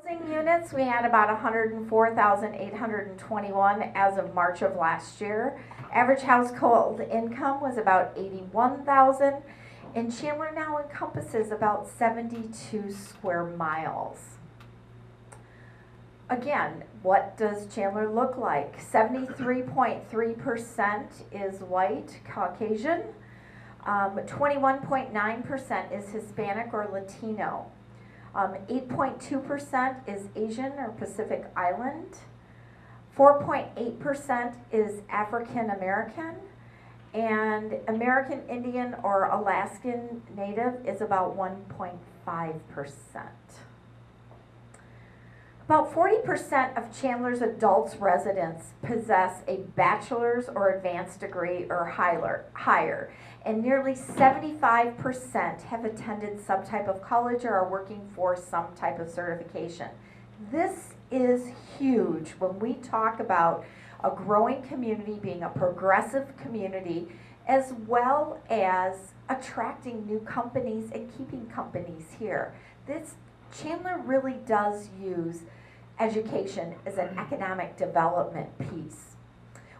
Housing units, we had about 104,821 as of March of last year. Average household income was about 81,000, and Chandler now encompasses about 72 square miles. Again, what does Chandler look like? 73.3% is white, Caucasian. 21.9% is Hispanic or Latino. 8.2% is Asian or Pacific Island. 4.8% is African American. And American Indian or Alaskan Native is about 1.5%. About 40% of Chandler's adult residents possess a bachelor's or advanced degree or higher, and nearly 75% have attended some type of college or are working for some type of certification. This is huge when we talk about a growing community being a progressive community, as well as attracting new companies and keeping companies here. Chandler really does use education as an economic development piece.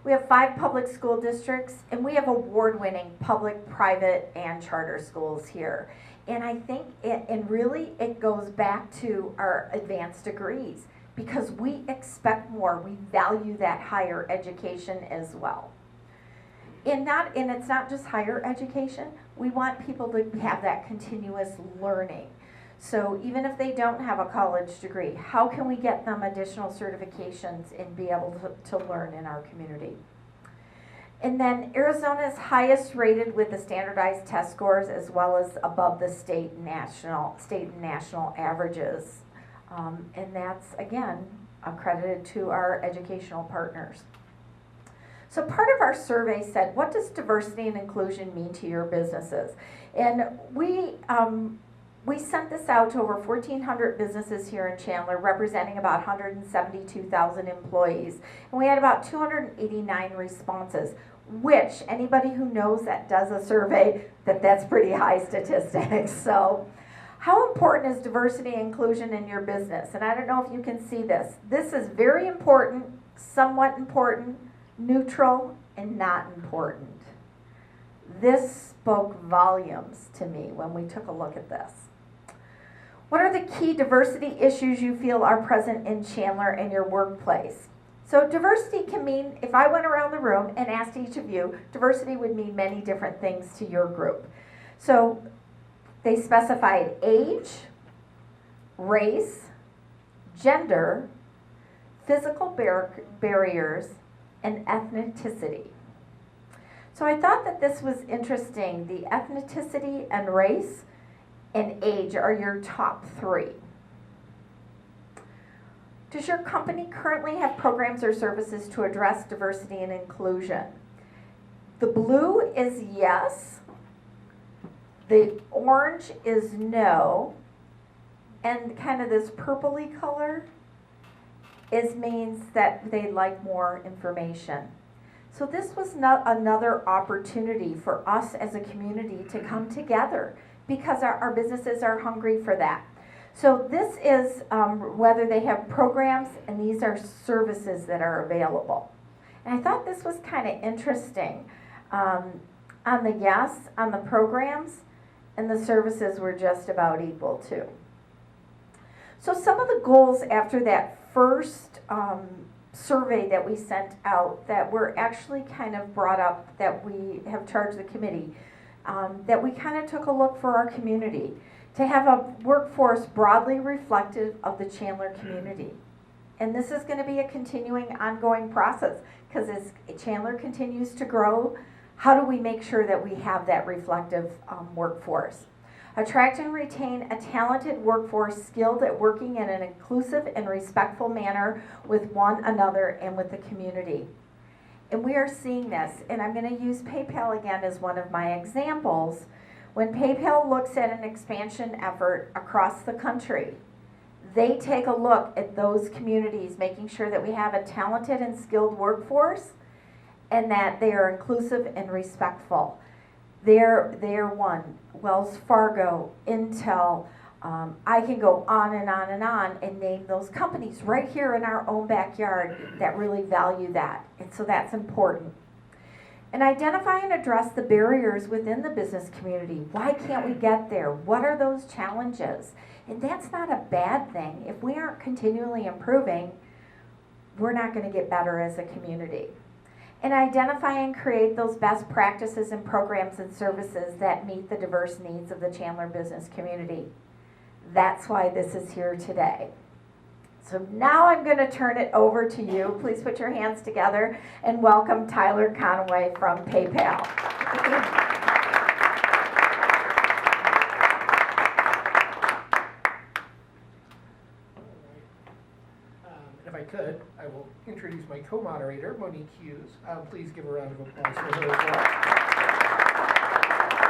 We have 5 public school districts, and we have award-winning public, private, and charter schools here. And I think it goes back to our advanced degrees, because we expect more. We value that higher education as well. And it's not just higher education. We want people to have that continuous learning. So even if they don't have a college degree, how can we get them additional certifications and be able to learn in our community? And then Arizona is highest rated with the standardized test scores, as well as above the state and national averages. And that's, again, accredited to our educational partners. So part of our survey said, what does diversity and inclusion mean to your businesses? And we sent this out to over 1,400 businesses here in Chandler, representing about 172,000 employees. And we had about 289 responses, which anybody who knows that does a survey, that's pretty high statistics. So how important is diversity and inclusion in your business? And I don't know if you can see this. This is very important, somewhat important, neutral, and not important. This spoke volumes to me when we took a look at this. What are the key diversity issues you feel are present in Chandler and your workplace? So diversity can mean, if I went around the room and asked each of you, diversity would mean many different things to your group. So they specified age, race, gender, physical barriers, and ethnicity. So I thought that this was interesting. The ethnicity and race and age are your top 3. Does your company currently have programs or services to address diversity and inclusion? The blue is yes, the orange is no, and kind of this purpley color means that they'd like more information. So this was another opportunity for us as a community to come together, because our businesses are hungry for that. So this is whether they have programs, and these are services that are available. And I thought this was kind of interesting. On the yes, on the programs, and the services were just about equal too. So some of the goals after that first survey that we sent out that were actually kind of brought up, that we have charged the committee, that we kind of took a look for our community, to have a workforce broadly reflective of the Chandler community. And this is going to be a continuing, ongoing process, because as Chandler continues to grow, how do we make sure that we have that reflective workforce? Attract and retain a talented workforce skilled at working in an inclusive and respectful manner with one another and with the community. And we are seeing this, and I'm going to use PayPal again as one of my examples. When PayPal looks at an expansion effort across the country, they take a look at those communities, making sure that we have a talented and skilled workforce and that they are inclusive and respectful. They're one. Wells Fargo, Intel, I can go on and on and on and name those companies right here in our own backyard that really value that. And so that's important. And identify and address the barriers within the business community. Why can't we get there? What are those challenges? And that's not a bad thing. If we aren't continually improving, we're not going to get better as a community. And identify and create those best practices and programs and services that meet the diverse needs of the Chandler business community. That's why this is here today. So now I'm going to turn it over to you. Please put your hands together and welcome Tyler Conaway from PayPal. If I could, I will introduce my co-moderator, Monique Hughes. Please give a round of applause for her as well.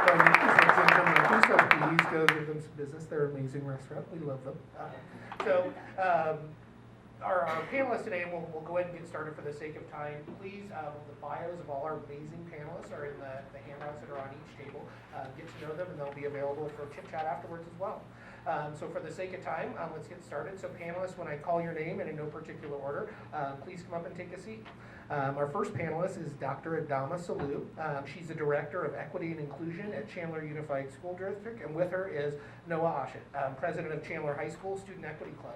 Monique is an example, so please go give them some business. They're an amazing restaurant. We love them. Our panelists today, and we'll go ahead and get started for the sake of time. Please, the bios of all our amazing panelists are in the handouts that are on each table. Get to know them, and they'll be available for chit chat afterwards as well. So for the sake of time, let's get started. So panelists, when I call your name and in no particular order, please come up and take a seat. Our first panelist is Dr. Adama Sallu. She's the Director of Equity and Inclusion at Chandler Unified School District, and with her is Noah Oshit, President of Chandler High School Student Equity Club.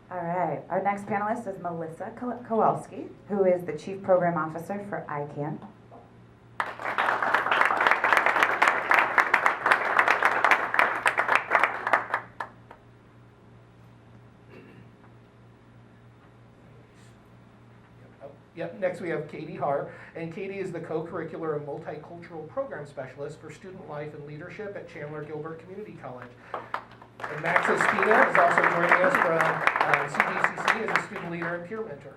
All right, our next panelist is Melissa Kowalski, who is the Chief Program Officer for ICANN. Yep, next we have Katie Haar, and Katie is the co-curricular and multicultural program specialist for student life and leadership at Chandler Gilbert Community College. And Max Espina is also joining us from CGCC as a student leader and peer mentor.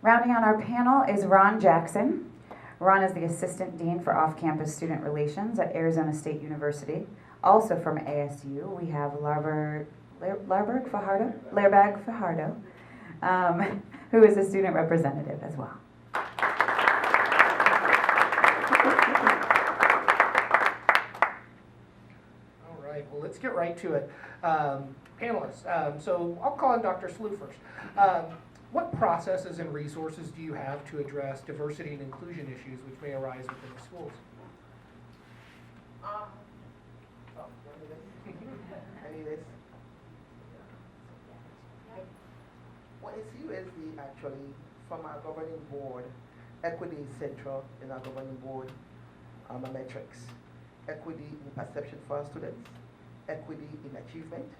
Rounding out our panel is Ron Jackson. Ron is the Assistant Dean for Off-Campus Student Relations at Arizona State University. Also from ASU, we have Larbag Fajardo, who is a student representative as well. All right, well, let's get right to it. Panelists, so I'll call on Dr. Sallu first. What processes and resources do you have to address diversity and inclusion issues which may arise within the schools? Well, it's USD actually from our governing board. Equity is central in our governing board metrics. Equity in perception for our students, equity in achievement,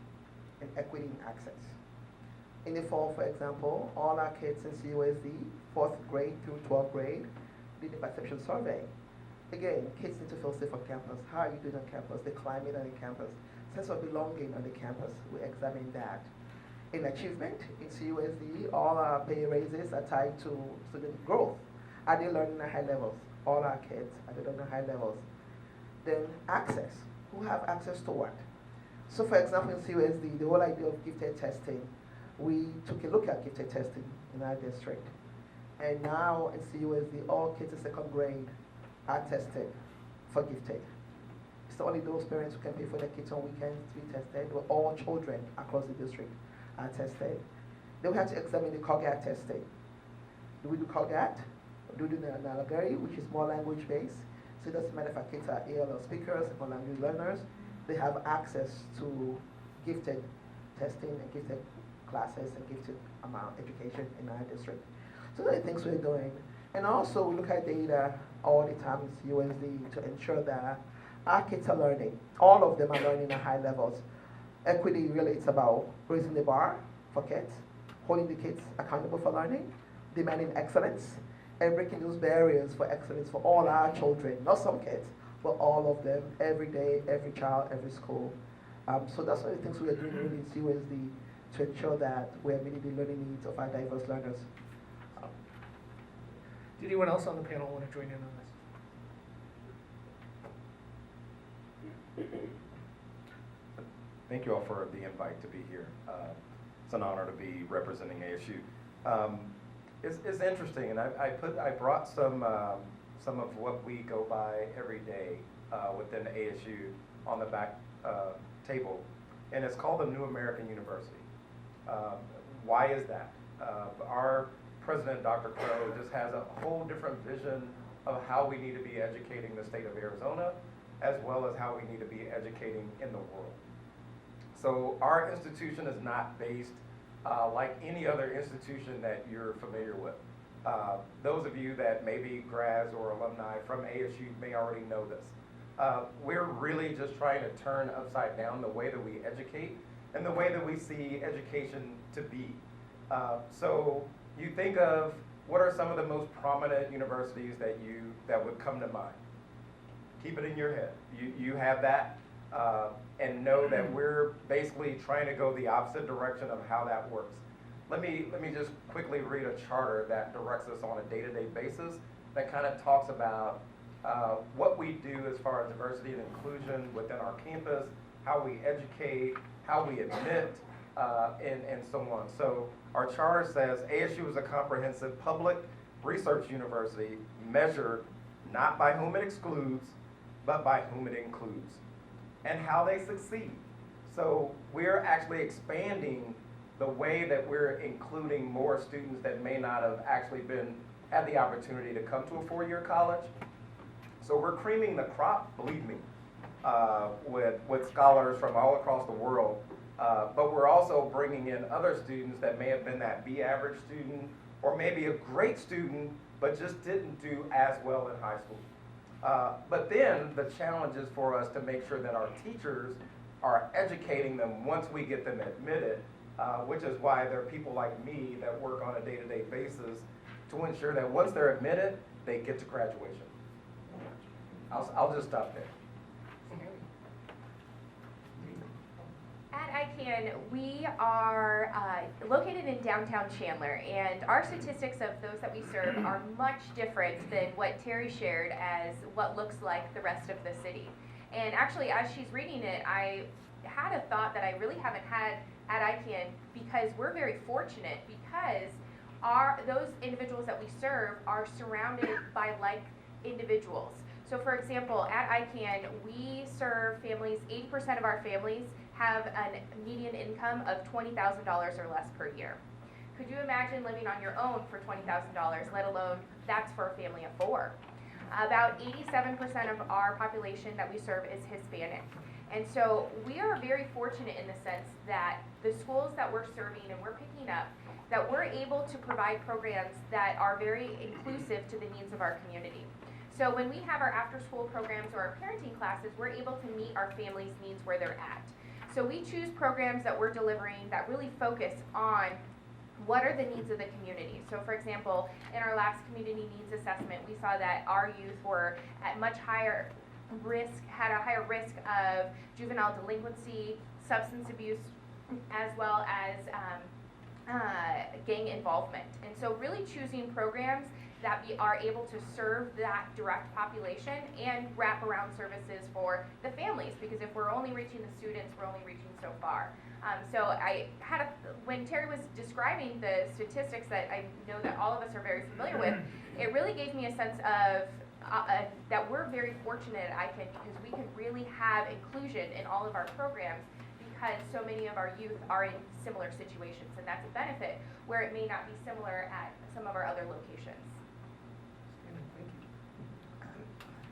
and equity in access. In the fall, for example, all our kids in CUSD, 4th grade through 12th grade, did the perception survey. Again, kids need to feel safe on campus. How are you doing on campus? The climate on the campus, sense of belonging on the campus. We examine that. In achievement, in CUSD, all our pay raises are tied to student growth. Are they learning at high levels? All our kids, are they learning at high levels? Then access. Who have access to what? So for example, in CUSD, the whole idea of gifted testing, we took a look at gifted testing in our district. And now in CUSD, all kids in 2nd grade are tested for gifted. It's only those parents who can pay for their kids on weekends to be tested, but all children across the district are tested. Then we have to examine the COGAT testing. Do we do COGAT? Do we do Nalagari, which is more language-based? So it doesn't matter if our kids are ALL speakers, or language learners, they have access to gifted testing and gifted classes and gifted education in our district. So those are the things we're doing. And also we look at data all the time in USD to ensure that our kids are learning. All of them are learning at high levels. Equity really is about raising the bar for kids, holding the kids accountable for learning, demanding excellence, and breaking those barriers for excellence for all our children, not some kids, but all of them, every day, every child, every school. So that's one of the things we are doing really in CUSD to ensure that we are meeting the learning needs of our diverse learners. Did anyone else on the panel want to join in on this? Thank you all for the invite to be here. It's an honor to be representing ASU. It's interesting, and I brought some of what we go by every day within ASU on the back table, and it's called the New American University. Why is that? Our president, Dr. Crow, just has a whole different vision of how we need to be educating the state of Arizona, as well as how we need to be educating in the world. So our institution is not based like any other institution that you're familiar with. Those of you that may be grads or alumni from ASU may already know this. We're really just trying to turn upside down the way that we educate and the way that we see education to be. So you think of what are some of the most prominent universities that would come to mind? Keep it in your head. You have that, and know that we're basically trying to go the opposite direction of how that works. Let me just quickly read a charter that directs us on a day-to-day basis that kind of talks about what we do as far as diversity and inclusion within our campus, how we educate, how we admit, and so on. So our charter says ASU is a comprehensive public research university measured not by whom it excludes, but by whom it includes, and how they succeed. So we're actually expanding the way that we're including more students that may not have actually had the opportunity to come to a four-year college. So we're creaming the crop, believe me, with scholars from all across the world, but we're also bringing in other students that may have been that B average student, or maybe a great student, but just didn't do as well in high school. But then the challenge is for us to make sure that our teachers are educating them once we get them admitted, which is why there are people like me that work on a day-to-day basis to ensure that once they're admitted, they get to graduation. I'll just stop there. At ICANN, we are located in downtown Chandler, and our statistics of those that we serve are much different than what Terry shared as what looks like the rest of the city. And actually, as she's reading it, I had a thought that I really haven't had at ICANN, because we're very fortunate, because those individuals that we serve are surrounded by like individuals. So for example, at ICANN, we serve families, 80% of our families have a median income of $20,000 or less per year. Could you imagine living on your own for $20,000, let alone that's for a family of four? About 87% of our population that we serve is Hispanic. And so we are very fortunate in the sense that the schools that we're serving and we're picking up, that we're able to provide programs that are very inclusive to the needs of our community. So when we have our after-school programs or our parenting classes, we're able to meet our families' needs where they're at. So we choose programs that we're delivering that really focus on what are the needs of the community. So for example, in our last community needs assessment, we saw that our youth were at much higher risk, had a higher risk of juvenile delinquency, substance abuse, as well as gang involvement. And so really choosing programs that we are able to serve that direct population and wrap around services for the families, because if we're only reaching the students, we're only reaching so far. So I had when Terry was describing the statistics that I know that all of us are very familiar with, it really gave me a sense of that we're very fortunate at ICANN, because we can really have inclusion in all of our programs, because so many of our youth are in similar situations, and that's a benefit where it may not be similar at some of our other locations.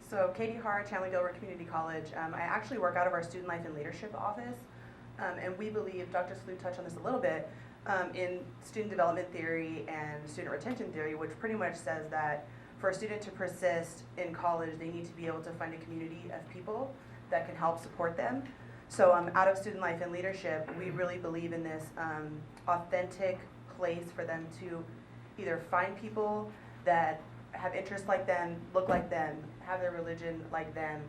So Katie Haar, Chandler Gilbert Community College. I actually work out of our Student Life and Leadership office, and we believe, Dr. Sallu touched on this a little bit, in student development theory and student retention theory, which pretty much says that for a student to persist in college, they need to be able to find a community of people that can help support them. So out of Student Life and Leadership, we really believe in this authentic place for them to either find people that have interests like them, look like them, have their religion like them,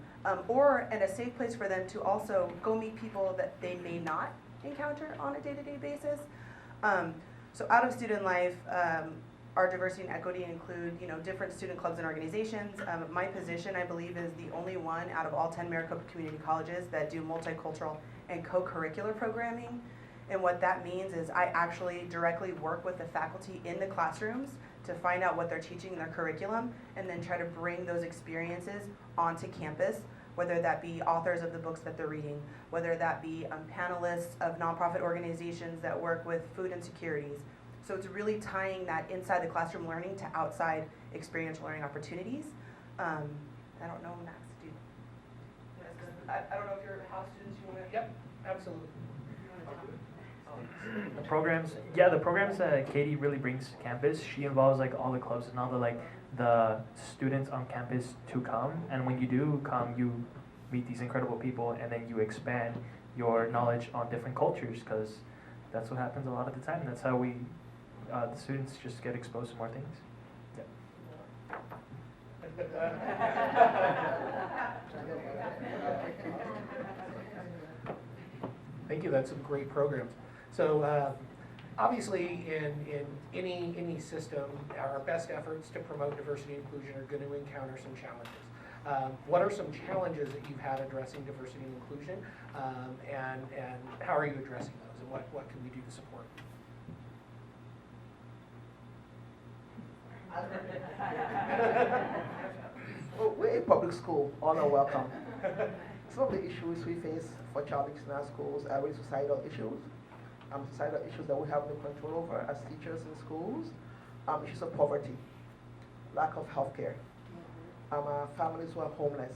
or in a safe place for them to also go meet people that they may not encounter on a day-to-day basis. So out of Student Life, our diversity and equity include, different student clubs and organizations. My position, I believe, is the only one out of all 10 Maricopa community colleges that do multicultural and co-curricular programming. And what that means is I actually directly work with the faculty in the classrooms to find out what they're teaching in their curriculum and then try to bring those experiences onto campus, whether that be authors of the books that they're reading, whether that be panelists of nonprofit organizations that work with food insecurities. So it's really tying that inside the classroom learning to outside experiential learning opportunities. I don't know, Max, I don't know if you're house students, you want to? Yep, absolutely. The programs that Katie really brings to campus, she involves like all the clubs and all the students on campus to come. And when you do come, you meet these incredible people, and then you expand your knowledge on different cultures, because that's what happens a lot of the time. That's how we, the students just get exposed to more things. Thank you, that's some great programs. So obviously in any system, our best efforts to promote diversity and inclusion are going to encounter some challenges. What are some challenges that you've had addressing diversity and inclusion, and how are you addressing those, and what can we do to support? Well, we're a public school, all are welcome. Some of the issues we face for challenges in our schools are really societal issues. Societal issues that we have no control over as teachers in schools. Issues of poverty, lack of health care, families who are homeless,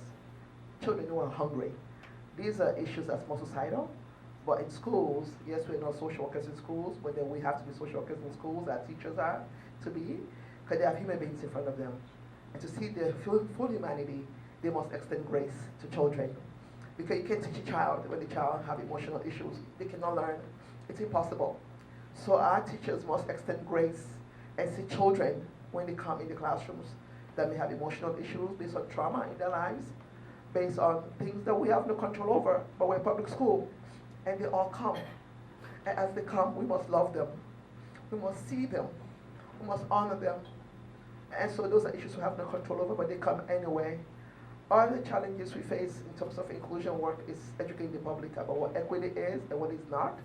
children who are hungry. These are issues that's more societal. But in schools, yes, we're not social workers in schools, but then we have to be social workers in schools, as teachers are to be, because they have human beings in front of them. And to see their full humanity, they must extend grace to children. Because you can't teach a child when the child have emotional issues. They cannot learn. It's impossible. So our teachers must extend grace and see children when they come in the classrooms that may have emotional issues based on trauma in their lives, based on things that we have no control over, but we're in public school, and they all come. And as they come, we must love them. We must see them. We must honor them. And so those are issues we have no control over, but they come anyway. All the challenges we face in terms of inclusion work is educating the public about what equity is and what it's not.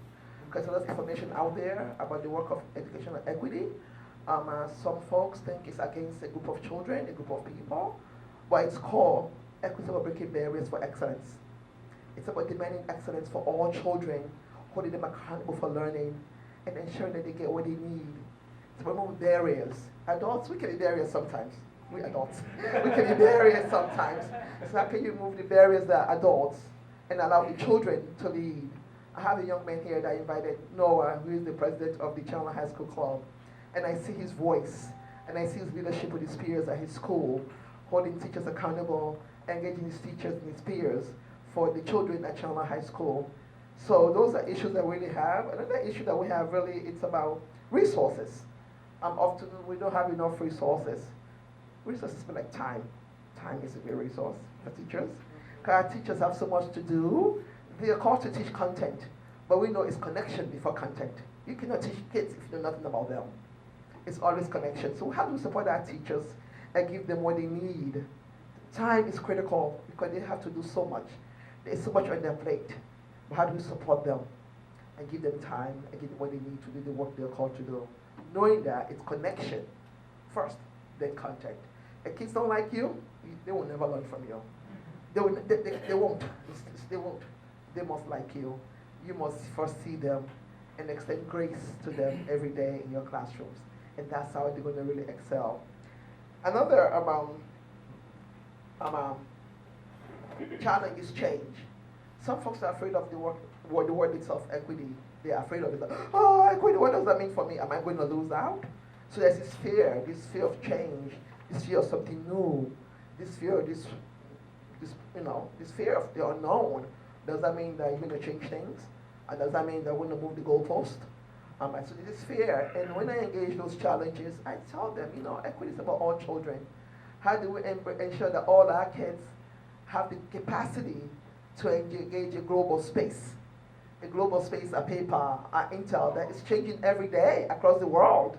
Because there's information out there about the work of educational equity. Some folks think it's against a group of children, a group of people, but its core, equity is about breaking barriers for excellence. It's about demanding excellence for all children, holding them accountable for learning, and ensuring that they get what they need. It's about removing barriers. Adults, we can be barriers sometimes. We adults, we can be barriers sometimes. So how can you remove the barriers that are adults and allow the children to lead? I have a young man here that I invited, Noah, who is the president of the Chandler High School Club. And I see his voice, and I see his leadership with his peers at his school, holding teachers accountable, engaging his teachers and his peers for the children at Chandler High School. So those are issues that we really have. Another issue that we have really, it's about resources. Often we don't have enough resources. Resources like time. Time is a great resource for teachers. Because our teachers have so much to do. They are called to teach content, but we know it's connection before content. You cannot teach kids if you know nothing about them. It's always connection. So how do we support our teachers and give them what they need? Time is critical because they have to do so much. There's so much on their plate. But how do we support them and give them time and give them what they need to do the work they're called to do? Knowing that it's connection first, then contact. If kids don't like you, they will never learn from you. They won't. They won't. They must like you. You must first see them and extend grace to them every day in your classrooms. And that's how they're going to really excel. Another challenge is change. Some folks are afraid of the word itself, equity. They are afraid of it. Oh, equity, what does that mean for me? Am I going to lose out? So there's this fear of change, this fear of something new, this fear of this fear of the unknown. Does that mean that you're going to change things? And does that mean that we're going to move the goalpost? So there's this fear. And when I engage those challenges, I tell them, equity is about all children. How do we ensure that all our kids have the capacity to engage a global space? A global space, a paper, an intel that is changing every day across the world.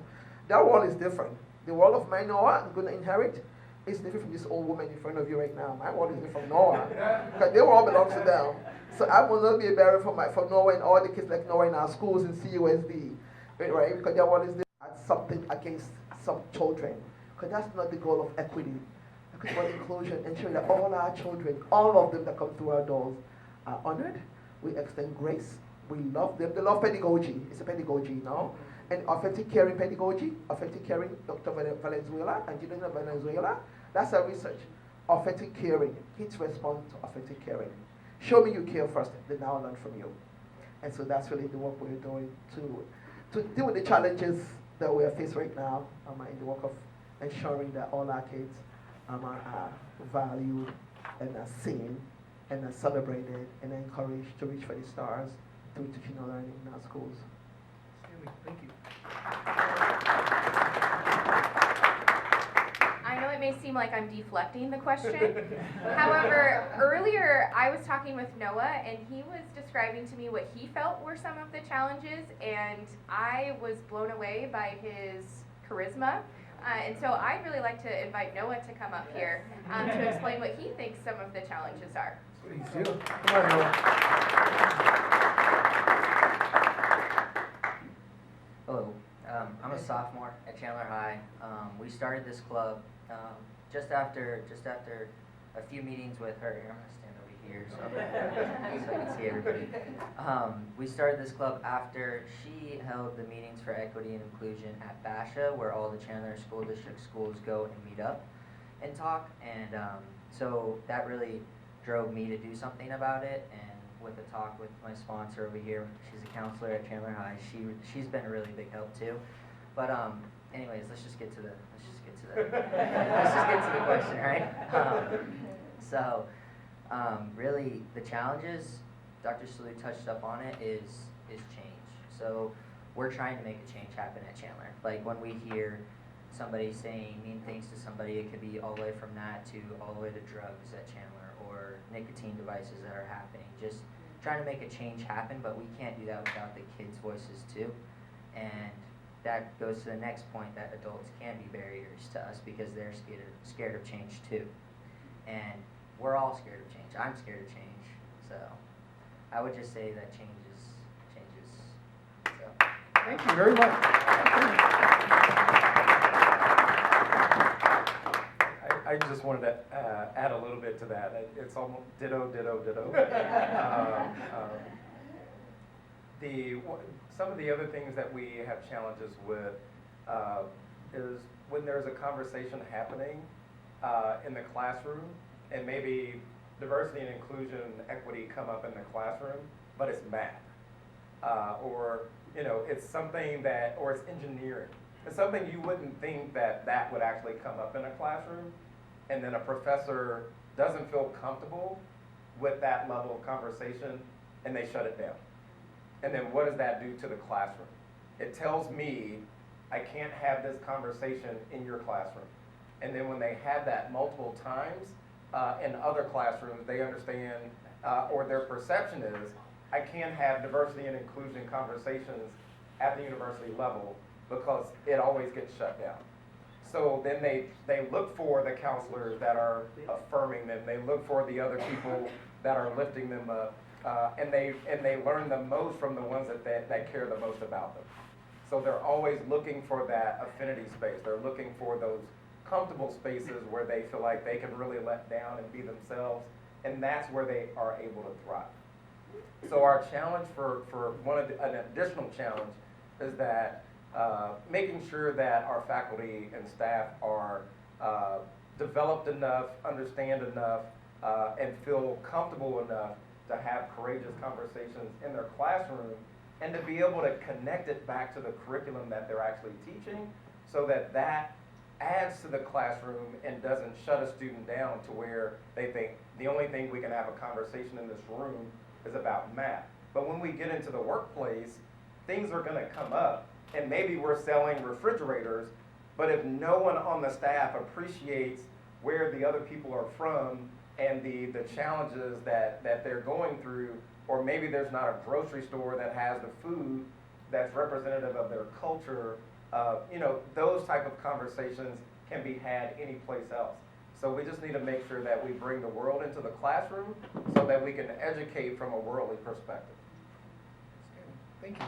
That world is different. The world of my Noah I'm going to inherit is different from this old woman in front of you right now. My world is different from Noah. Because they all belong to them. So I will not be a barrier for Noah and all the kids like Noah in our schools in CUSD. Right? Because their world is different. That's something against some children. Because that's not the goal of equity. Equity for inclusion, ensuring that all our children, all of them that come through our doors, are honored. We extend grace. We love them. They love pedagogy. It's a pedagogy, you know? And authentic caring pedagogy, authentic caring, Dr. Valenzuela, Angelina Valenzuela, that's our research. Authentic caring. Kids respond to authentic caring. Show me you care first, then I'll learn from you. And so that's really the work we're doing to deal with the challenges that we are faced right now in the work of ensuring that all our kids are valued and are seen and are celebrated and encouraged to reach for the stars through teaching and learning in our schools. Stanley, thank you. I know it may seem like I'm deflecting the question. However, earlier I was talking with Noah and he was describing to me what he felt were some of the challenges, and I was blown away by his charisma. And so I'd really like to invite Noah to come up here to explain what he thinks some of the challenges are. That's what he's doing. Come on, Noah. Hello, I'm a sophomore at Chandler High. We started this club just after a few meetings with her. Here, I'm gonna stand over here so I can see everybody. We started this club after she held the meetings for equity and inclusion at Basha, where all the Chandler School District schools go and meet up and talk. And so that really drove me to do something about it. And with a talk with my sponsor over here, she's a counselor at Chandler High. She's been a really big help too. But anyways, let's just get to the question, right? Really, the challenges, Dr. Sallu touched up on it, is change. So we're trying to make a change happen at Chandler. Like when we hear somebody saying mean things to somebody, it could be all the way from that to all the way to drugs at Chandler or nicotine devices that are happening. Just trying to make a change happen, but we can't do that without the kids' voices too. And that goes to the next point, that adults can be barriers to us because they're scared of change too. And we're all scared of change. I'm scared of change. So I would just say that changes. So. Thank you very much. I just wanted to add a little bit to that. It's almost ditto. Some of the other things that we have challenges with is when there's a conversation happening in the classroom, and maybe diversity and inclusion and equity come up in the classroom, but it's math. Or it's something or it's engineering. It's something you wouldn't think that would actually come up in a classroom, and then a professor doesn't feel comfortable with that level of conversation, and they shut it down. And then what does that do to the classroom? It tells me I can't have this conversation in your classroom. And then when they have that multiple times in other classrooms, they understand, or their perception is, I can't have diversity and inclusion conversations at the university level because it always gets shut down. So then they look for the counselors that are affirming them. They look for the other people that are lifting them up. And they learn the most from the ones that care the most about them. So they're always looking for that affinity space. They're looking for those comfortable spaces where they feel like they can really let down and be themselves, and that's where they are able to thrive. So our challenge for an additional challenge is that making sure that our faculty and staff are developed enough, understand enough, and feel comfortable enough to have courageous conversations in their classroom, and to be able to connect it back to the curriculum that they're actually teaching, so that adds to the classroom and doesn't shut a student down to where they think the only thing we can have a conversation in this room is about math. But when we get into the workplace, things are gonna come up, and maybe we're selling refrigerators, but if no one on the staff appreciates where the other people are from and the challenges that they're going through, or maybe there's not a grocery store that has the food that's representative of their culture those type of conversations can be had anyplace else. So we just need to make sure that we bring the world into the classroom so that we can educate from a worldly perspective. Thank you.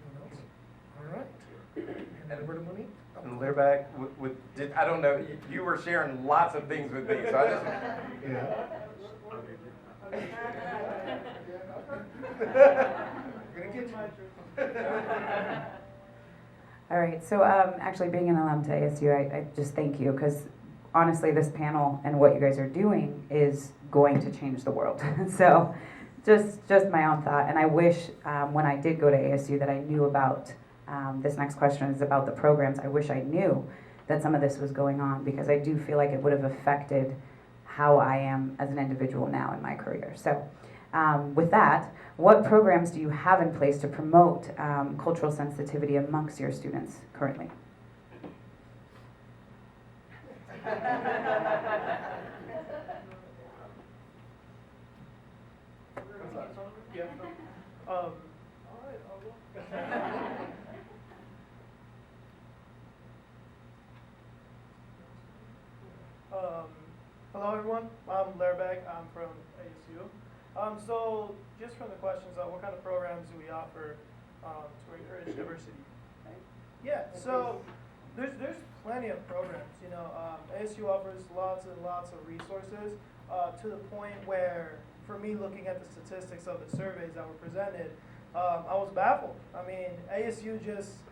Anyone else? All right. And over to Monique. And Learback, I don't know, you were sharing lots of things with me, so I just. Yeah. We're gonna get you. All right, so actually being an alum to ASU, I just thank you, because honestly, this panel and what you guys are doing is going to change the world. So just my own thought, and I wish when I did go to ASU that I knew about, this next question is about the programs. I wish I knew that some of this was going on, because I do feel like it would have affected how I am as an individual now in my career. So with that, what programs do you have in place to promote cultural sensitivity amongst your students currently? Yeah. All right, I'll go. Hello everyone, I'm Lerbeck, I'm from ASU. So just from the questions, what kind of programs do we offer to encourage diversity? Yeah, so there's plenty of programs, ASU offers lots and lots of resources to the point where, for me, looking at the statistics of the surveys that were presented, I was baffled. I mean, ASU just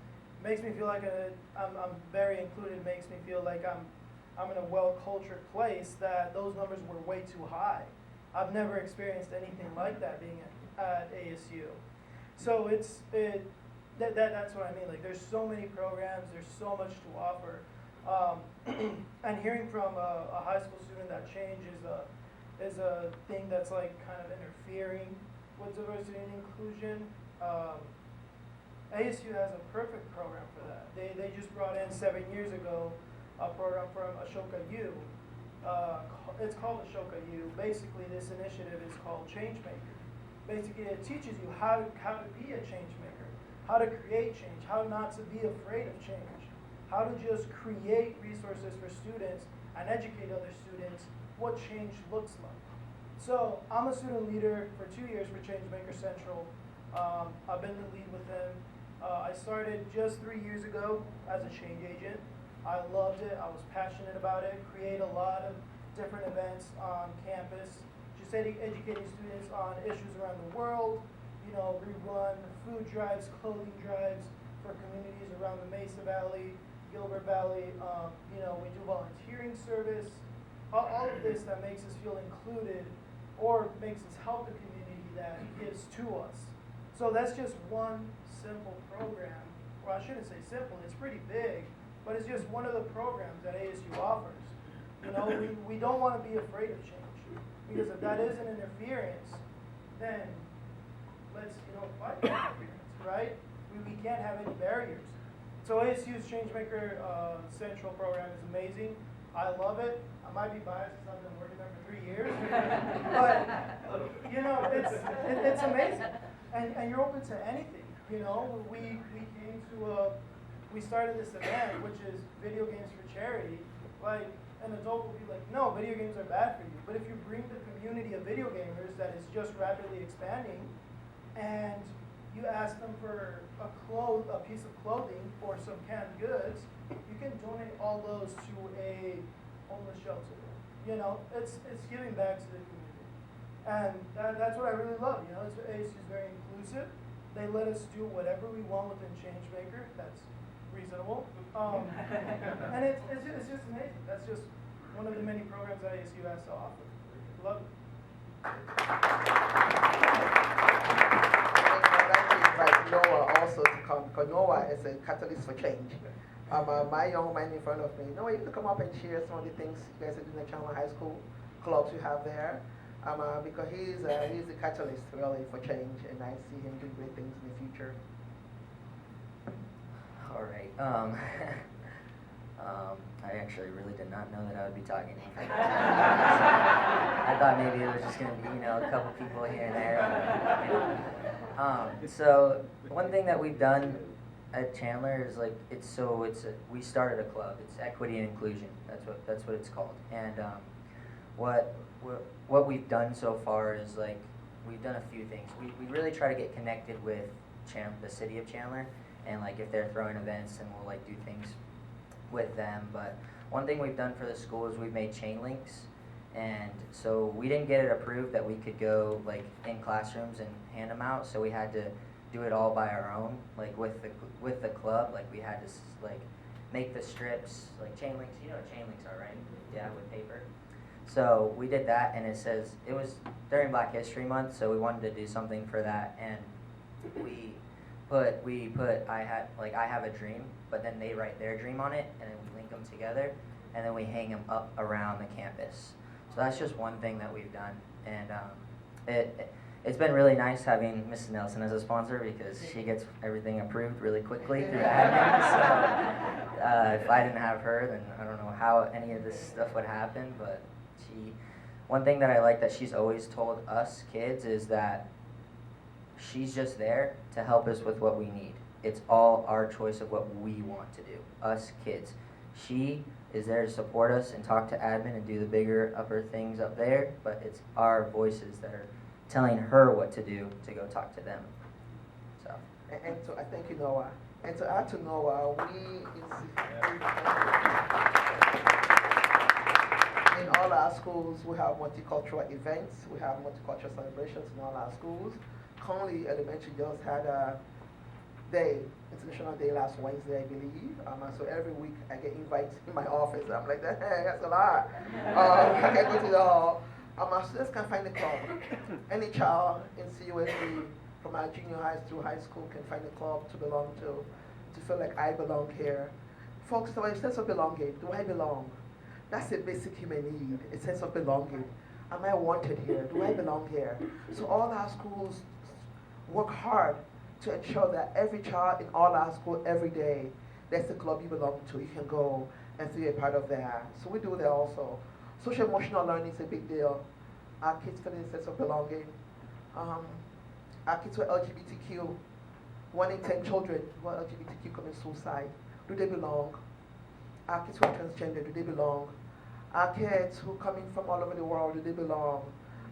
makes me feel like I'm very included, makes me feel like I'm in a well-cultured place, that those numbers were way too high. I've never experienced anything like that being at ASU. So that's what I mean. Like, there's so many programs, there's so much to offer. And hearing from a high school student that change is a thing that's like kind of interfering with diversity and inclusion. ASU has a perfect program for that. They just brought in 7 years ago a program from Ashoka U. It's called Ashoka U. Basically, this initiative is called Changemaker. Basically, it teaches you how to be a change maker, how to create change, how not to be afraid of change, how to just create resources for students and educate other students what change looks like. So I'm a student leader for 2 years for Changemaker Central. I've been the lead with them. I started just 3 years ago as a change agent. I loved it. I was passionate about it. Create a lot of different events on campus, just educating students on issues around the world. We run food drives, clothing drives for communities around the Mesa Valley, Gilbert Valley. We do volunteering service. All of this that makes us feel included or makes us help the community that gives to us. So that's just one simple program. Well, I shouldn't say simple, it's pretty big, but it's just one of the programs that ASU offers. We don't want to be afraid of change, because if that is an interference, then let's fight that interference, right? We can't have any barriers. So ASU's Changemaker Central program is amazing. I love it. I might be biased because I've been working there for 3 years, but it's amazing, and you're open to anything. We started this event, which is video games for charity. Like, an adult will be like, no, video games are bad for you. But if you bring the community of video gamers that is just rapidly expanding, and you ask them for a piece of clothing or some canned goods, you can donate all those to a homeless shelter. It's giving back to the community. And that's what I really love. ASU is very inclusive. They let us do whatever we want within Changemaker. That's reasonable. And it's just amazing. That's just one of the many programs that ASU has to offer. Love it. I'd like to invite Noah also to come, because Noah is a catalyst for change. My young man in front of me, Noah, you can come up and share some of the things you guys are doing at Chandler High School, clubs you have there. Because he's the catalyst really for change, and I see him doing great things in the future. All right. I actually really did not know that I would be talking in front of I thought maybe it was just going to be, a couple people here and there. So one thing that we've done at Chandler is like we started a club. It's equity and inclusion. That's what it's called. And what we've done so far is like we've done a few things. We really try to get connected with the city of Chandler, and like if they're throwing events, and we'll like do things with them. But one thing we've done for the school is we've made chain links. And so we didn't get it approved that we could go like in classrooms and hand them out, so we had to do it all by our own, like with the club. Like we had to like make the strips, like chain links. You know what chain links are, right? Yeah, with paper. So we did that, and it was during Black History Month, so we wanted to do something for that, and we put I have a dream, but then they write their dream on it, and then we link them together, and then we hang them up around the campus. So that's just one thing that we've done, and it's been really nice having Mrs. Nelson as a sponsor, because she gets everything approved really quickly through the admin. So if I didn't have her, then I don't know how any of this stuff would happen. But one thing that I like that she's always told us kids is that she's just there to help us with what we need. It's all our choice of what we want to do, us kids. She is there to support us and talk to admin and do the bigger upper things up there, but it's our voices that are telling her what to do to go talk to them. So. And so I thank you, Noah. And to add to Noah, in all our schools, we have multicultural events. We have multicultural celebrations in all our schools. Conley Elementary just had a day, International Day last Wednesday, I believe. So every week I get invites in my office. I'm like, hey, that's a lot. I can go to the hall. Our students can find a club. Any child in CUSD from our junior high through high school can find a club to belong to feel like I belong here. Folks, so a sense of belonging. Do I belong? That's a basic human need, a sense of belonging. Am I wanted here? Do I belong here? So all our schools work hard to ensure that every child in all our school every day, there's a club you belong to. You can go and be a part of that. So we do that also. Social emotional learning is a big deal. Our kids feel a sense of belonging. Our kids who are LGBTQ, 1 in 10 children who are LGBTQ commit suicide. Do they belong? Our kids who are transgender, do they belong? Our kids who are coming from all over the world, do they belong?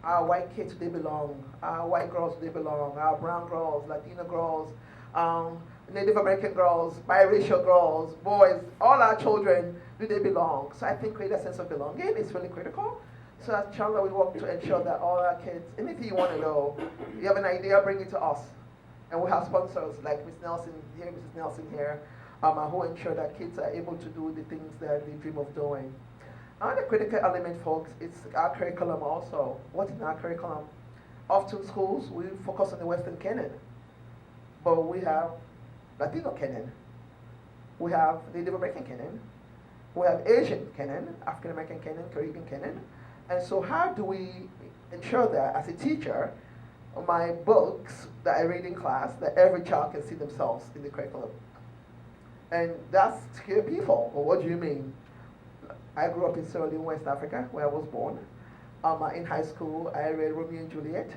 Our white kids, do they belong? Our white girls, do they belong? Our brown girls, Latino girls, Native American girls, biracial girls, boys, all our children, do they belong? So I think create a sense of belonging is really critical. So at Chandler, we work to ensure that all our kids, anything you want to know, you have an idea, bring it to us. And we have sponsors like Ms. Nelson here, Mrs. Nelson here, who ensure that kids are able to do the things that they dream of doing. Another critical element, folks, is our curriculum also. What's in our curriculum? Often schools, we focus on the Western canon, but we have Latino canon, we have Native American canon, we have Asian canon, African American canon, Caribbean canon. And so how do we ensure that as a teacher, my books that I read in class, that every child can see themselves in the curriculum? And that's scare people. Well, what do you mean? I grew up in Sierra Leone, West Africa, where I was born. In high school, I read Romeo and Juliet.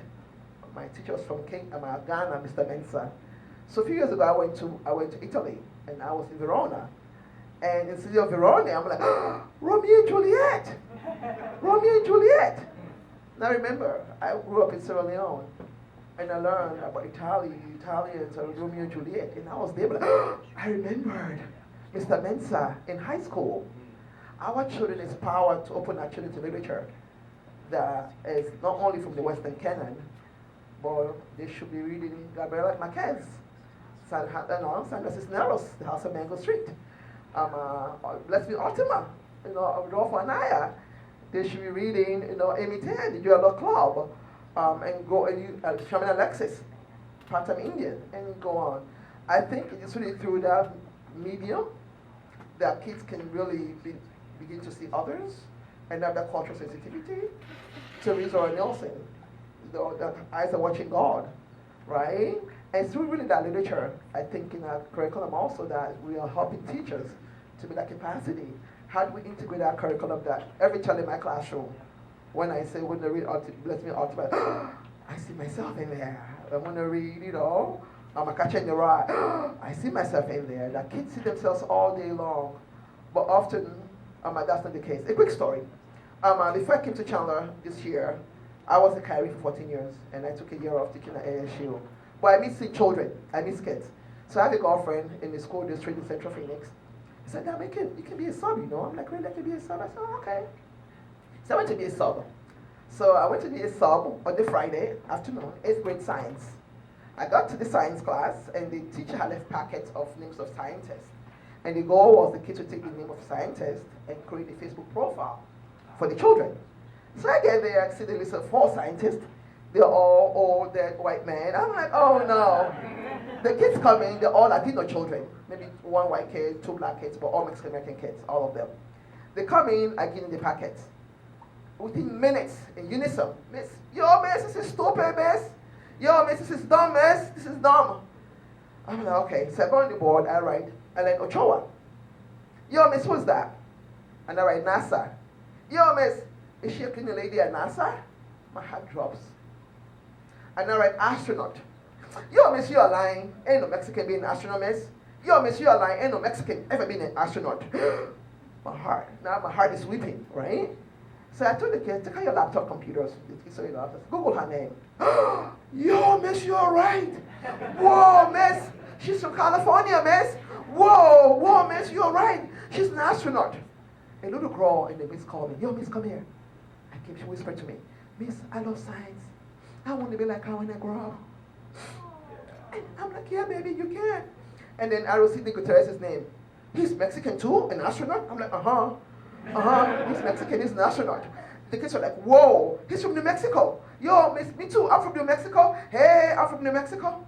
My teacher was from Ghana, Mr. Mensah. So a few years ago, I went to Italy, and I was in Verona. And in the city of Verona, I'm like, oh, Romeo and Juliet! Romeo and Juliet! Now remember, I grew up in Sierra Leone, and I learned about Italians, and Romeo and Juliet, and I was there, but oh, I remembered Mr. Mensah in high school. Our children is power to open our children to literature that is not only from the Western canon, but they should be reading Gabriela Marquez, Sandra Cisneros, The House of Mango Street, Let's Be Ultima, Rodolfo Anaya. They should be reading, Amy Tan, The Duello Club, and go and Shaman Alexis, Part-Time Indian, and go on. I think it's really through that medium that kids can really begin to see others and have that cultural sensitivity. Teresa or Nelson, the eyes are watching God, right? And through really that literature, I think in our curriculum also that we are helping teachers to build that capacity. How do we integrate our curriculum that every child in my classroom, when they read Let's Me Ultimate, I see myself in there. I want to read, I'm catching the ride. I see myself in there. The kids see themselves all day long, but often, that's not the case. A quick story. Before I came to Chandler this year, I was a Kyrie for 14 years, and I took a year off teaching at ASU. But I miss seeing children. I miss kids. So I have a girlfriend in the school district in Central Phoenix. He said, "Damn, you can be a sub, I'm like, really, I can be a sub? I said, "Oh, okay." So I went to be a sub. So I went to be a sub on the Friday afternoon, 8th grade science. I got to the science class, and the teacher had left packets of names of scientists. And the goal was the kids would take the name of scientist and create a Facebook profile for the children. So I get there, I see the list of 4 scientists. They're all old, dead white men. I'm like, oh no. The kids come in, they're all Latino children. Maybe 1 white kid, 2 black kids, but all Mexican American kids, all of them. They come in, I give them the packets. Within minutes, in unison, "Miss, yo, miss, this is stupid, miss. Yo, miss, this is dumb, miss. This is dumb." I'm like, okay. So I go on the board, I write, Ochoa. "Yo, miss, who's that?" And I write, "NASA." "Yo, miss, is she a cleaning lady at NASA?" My heart drops. And I write, "Astronaut." "Yo, miss, you're lying. Ain't no Mexican being an astronaut, miss." "Yo, miss, you're lying. Ain't no Mexican ever been an astronaut." Now my heart is weeping, right? So I told the kids, "Take out your laptop computers." Google her name. "Yo, miss, you're right. Whoa, miss, she's from California, miss. Whoa, miss, you're right. She's an astronaut." A little girl in the midst called me, "Yo, miss, come here." She whispered to me, "Miss, I love science. I want to be like her when I grow up." And I'm like, "Yeah, baby, you can." And then I received Gutierrez's name. "He's Mexican too, an astronaut?" I'm like, he's Mexican, he's an astronaut. The kids are like, "Whoa, he's from New Mexico." "Yo, miss, me too, I'm from New Mexico." "Hey, I'm from New Mexico."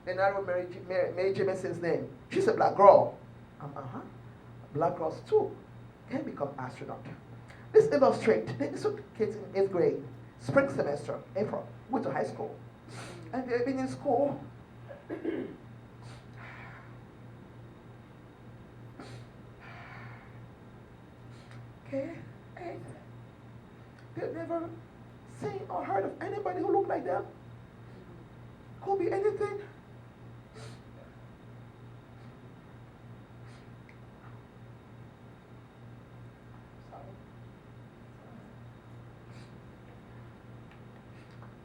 And I wrote Mary Jamison's name. She's a black girl. Black girls too can become astronaut. This illustrates, these are kids in 8th grade, spring semester, April, went to high school. And they've been in school. Okay, and they've never seen or heard of anybody who looked like them. Could be anything.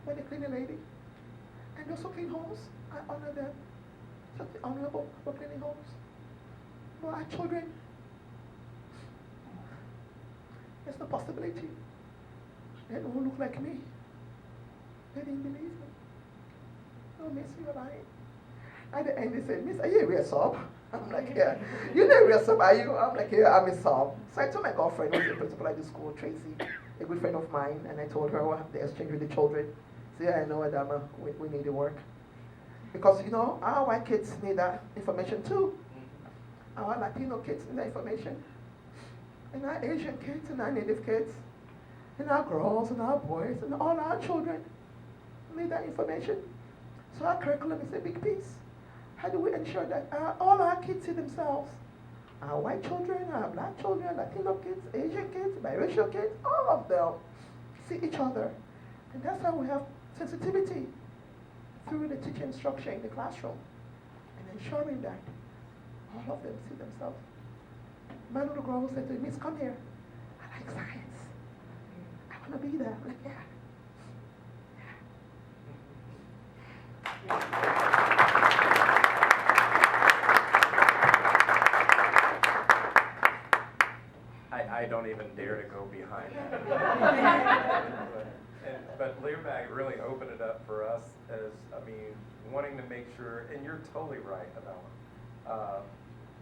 When they clean a lady, and those who clean homes, I honor them. Such honorable for cleaning homes. For our children, there's no possibility. They don't look like me. They didn't believe me. "Oh, miss, you're lying." At the end, they said, "Miss, are you a real sub?" I'm like, "Yeah." "You're not a real sub, are you?" I'm like, "Yeah, I'm a sub." So I told my girlfriend, who's the principal at the school, Tracy, a good friend of mine, and I told her we'll have the exchange with the children. So yeah, I know, Adama, we need to work. Because, our white kids need that information too. Our Latino kids need that information. And our Asian kids and our Native kids, and our girls and our boys and all our children need that information. So our curriculum is a big piece. How do we ensure that all our kids see themselves? Our white children, our black children, Latino kids, Asian kids, biracial kids, all of them see each other. And that's how we have sensitivity through the teaching structure in the classroom and ensuring that all of them see themselves. My little girl said to me, "Miss, come here. I like science. I want to be there." I'm like, "Yeah." I don't even dare to go behind that. But Learbag really opened it up for us as, wanting to make sure, and you're totally right about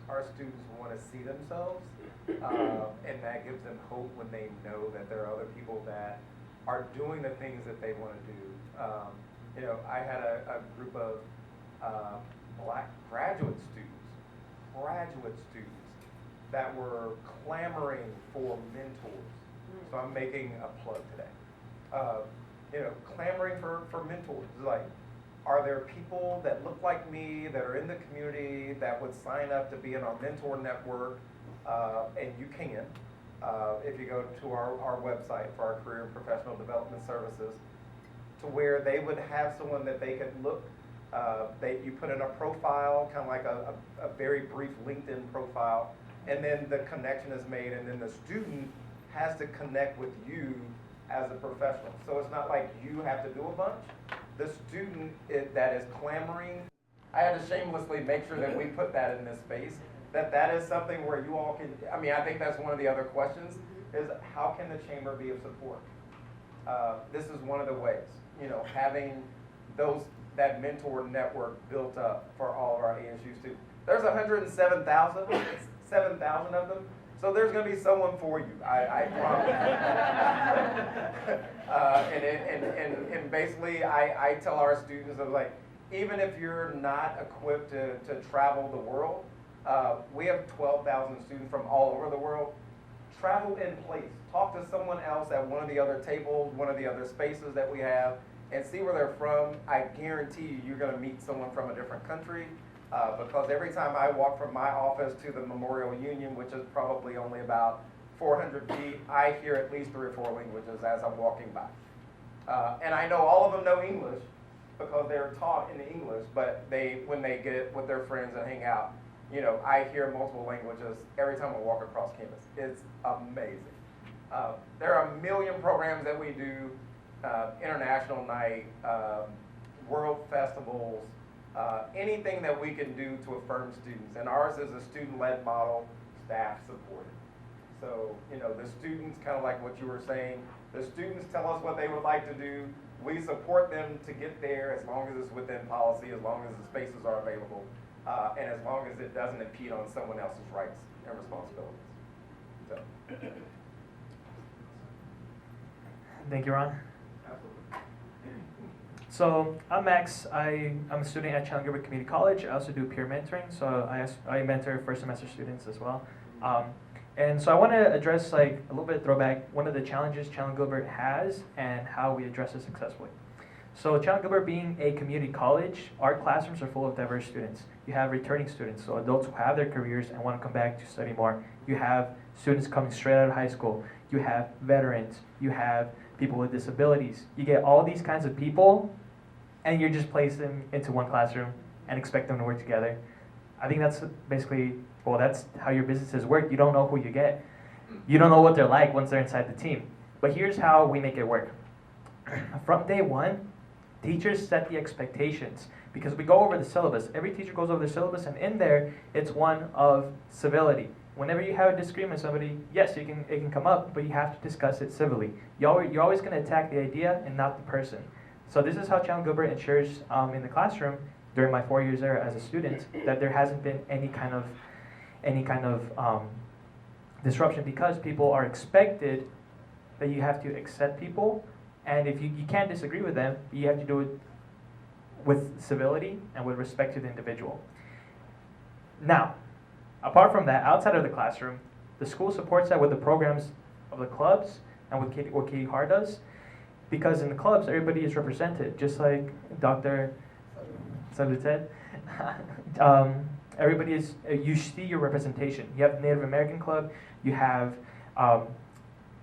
our students want to see themselves, and that gives them hope when they know that there are other people that are doing the things that they want to do. I had a group of black graduate students that were clamoring for mentors. So I'm making a plug today. Clamoring for mentors. Like, are there people that look like me that are in the community that would sign up to be in our mentor network? And you can. If you go to our website for our career and professional development services, to where they would have someone that they could look, you put in a profile, kind of like a very brief LinkedIn profile, and then the connection is made, and then the student has to connect with you as a professional. So it's not like you have to do a bunch. The student that is clamoring, I had to shamelessly make sure that we put that in this space, that is something where you all can, I mean, I think that's one of the other questions, is how can the chamber be of support? This is one of the ways, you know, having that mentor network built up for all of our ASU students. There's 107,000 of them, so there's going to be someone for you, I promise. And basically, I tell our students, I'm like, even if you're not equipped to travel the world, we have 12,000 students from all over the world. Travel in place. Talk to someone else at one of the other tables, one of the other spaces that we have, and see where they're from. I guarantee you, you're going to meet someone from a different country, because every time I walk from my office to the Memorial Union, which is probably only about 400 feet, I hear at least 3 or 4 languages as I'm walking by. And I know all of them know English because they're taught in English, but when they get with their friends and hang out, you know, I hear multiple languages every time I walk across campus. It's amazing. There are a million programs that we do, international night, world festivals, anything that we can do to affirm students. And ours is a student-led model, staff supported. So, you know, the students, kind of like what you were saying, the students tell us what they would like to do. We support them to get there as long as it's within policy, as long as the spaces are available, and as long as it doesn't impede on someone else's rights and responsibilities. So. Thank you, Ron. Absolutely. So I'm Max. I'm a student at Chandler Community College. I also do peer mentoring, so I mentor first semester students as well. And so I want to address, like, a little bit of throwback, one of the challenges Chandler Gilbert has and how we address it successfully. So Chandler Gilbert being a community college, our classrooms are full of diverse students. You have returning students, so adults who have their careers and want to come back to study more. You have students coming straight out of high school. You have veterans. You have people with disabilities. You get all these kinds of people, and you just place them into one classroom and expect them to work together. I think that's basically, well, that's how your businesses work. You don't know who you get. You don't know what they're like once they're inside the team. But here's how we make it work. From day one, teachers set the expectations because we go over the syllabus. Every teacher goes over the syllabus, and in there, it's one of civility. Whenever you have a disagreement with somebody, yes, it can come up, but you have to discuss it civilly. You're always going to attack the idea and not the person. So this is how Chandler Gilbert ensures in the classroom during my 4 years there as a student that there hasn't been any kind of disruption, because people are expected that you have to accept people, and if you can't disagree with them, you have to do it with civility and with respect to the individual. Now, apart from that, outside of the classroom, the school supports that with the programs of the clubs and with what Katie Haar does, because in the clubs, everybody is represented, just like Dr. Sallu said. Everybody is, you see your representation. You have Native American Club, you have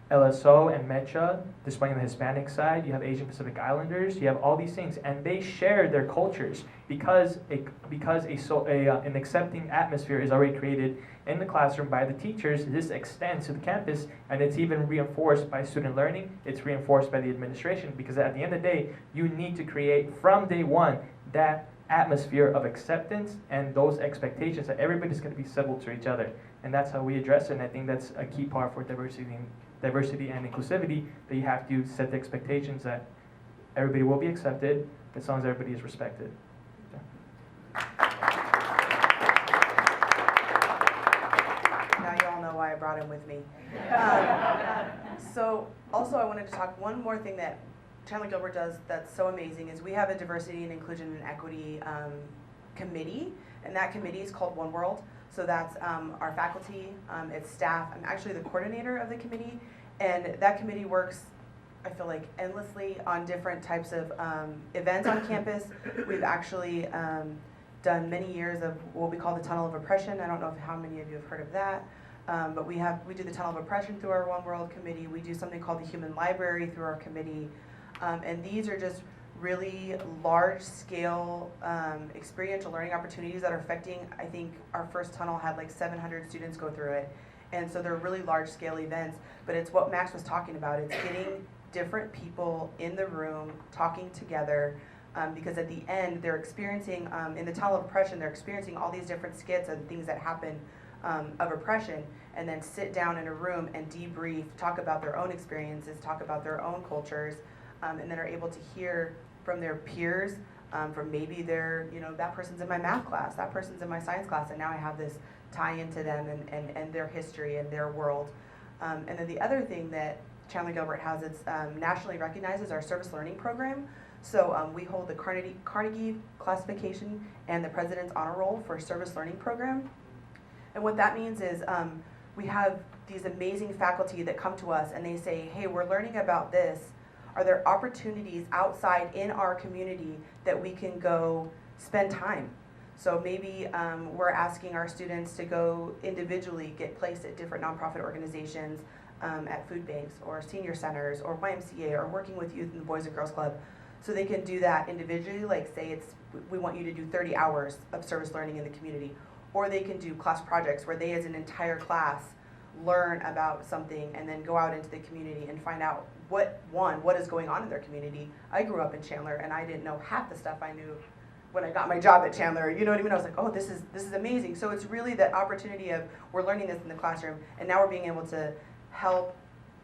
LSO and MECHA displaying the Hispanic side, you have Asian Pacific Islanders, you have all these things, and they share their cultures because an accepting atmosphere is already created in the classroom by the teachers. This extends to the campus, and it's even reinforced by student learning. It's reinforced by the administration, because at the end of the day, you need to create from day one that atmosphere of acceptance and those expectations that everybody's going to be civil to each other. And that's how we address it, and I think that's a key part for diversity and inclusivity, that you have to set the expectations that everybody will be accepted as long as everybody is respected. Now you all know why I brought him with me. So also I wanted to talk, one more thing that Chandler Gilbert does that's so amazing is we have a diversity and inclusion and equity committee, and that committee is called One World. So that's our faculty, it's staff. I'm actually the coordinator of the committee, and that committee works, I feel like, endlessly on different types of events on campus. We've actually done many years of what we call the Tunnel of Oppression. I don't know how many of you have heard of that, but we do the Tunnel of Oppression through our One World committee. We do something called the Human Library through our committee. And these are just really large-scale experiential learning opportunities that are affecting, I think our first tunnel had like 700 students go through it. And so they're really large-scale events, but it's what Max was talking about. It's getting different people in the room talking together, because at the end they're experiencing, in the tunnel of oppression, they're experiencing all these different skits and things that happen of oppression, and then sit down in a room and debrief, talk about their own experiences, talk about their own cultures, and then are able to hear from their peers, from maybe their, that person's in my math class, that person's in my science class, and now I have this tie into them and their history and their world. And then the other thing that Chandler Gilbert has, it's nationally recognized as our service learning program. So we hold the Carnegie classification and the President's Honor Roll for service learning program. And what that means is we have these amazing faculty that come to us and they say, hey, we're learning about this. Are there opportunities outside in our community that we can go spend time? So maybe we're asking our students to go individually get placed at different nonprofit organizations, at food banks or senior centers or YMCA, or working with youth in the Boys and Girls Club. So they can do that individually, like say we want you to do 30 hours of service learning in the community. Or they can do class projects where they as an entire class learn about something and then go out into the community and find out what is going on in their community. I grew up in Chandler and I didn't know half the stuff I knew when I got my job at Chandler. You know what I mean? I was like, oh, this is amazing. So it's really that opportunity of we're learning this in the classroom and now we're being able to help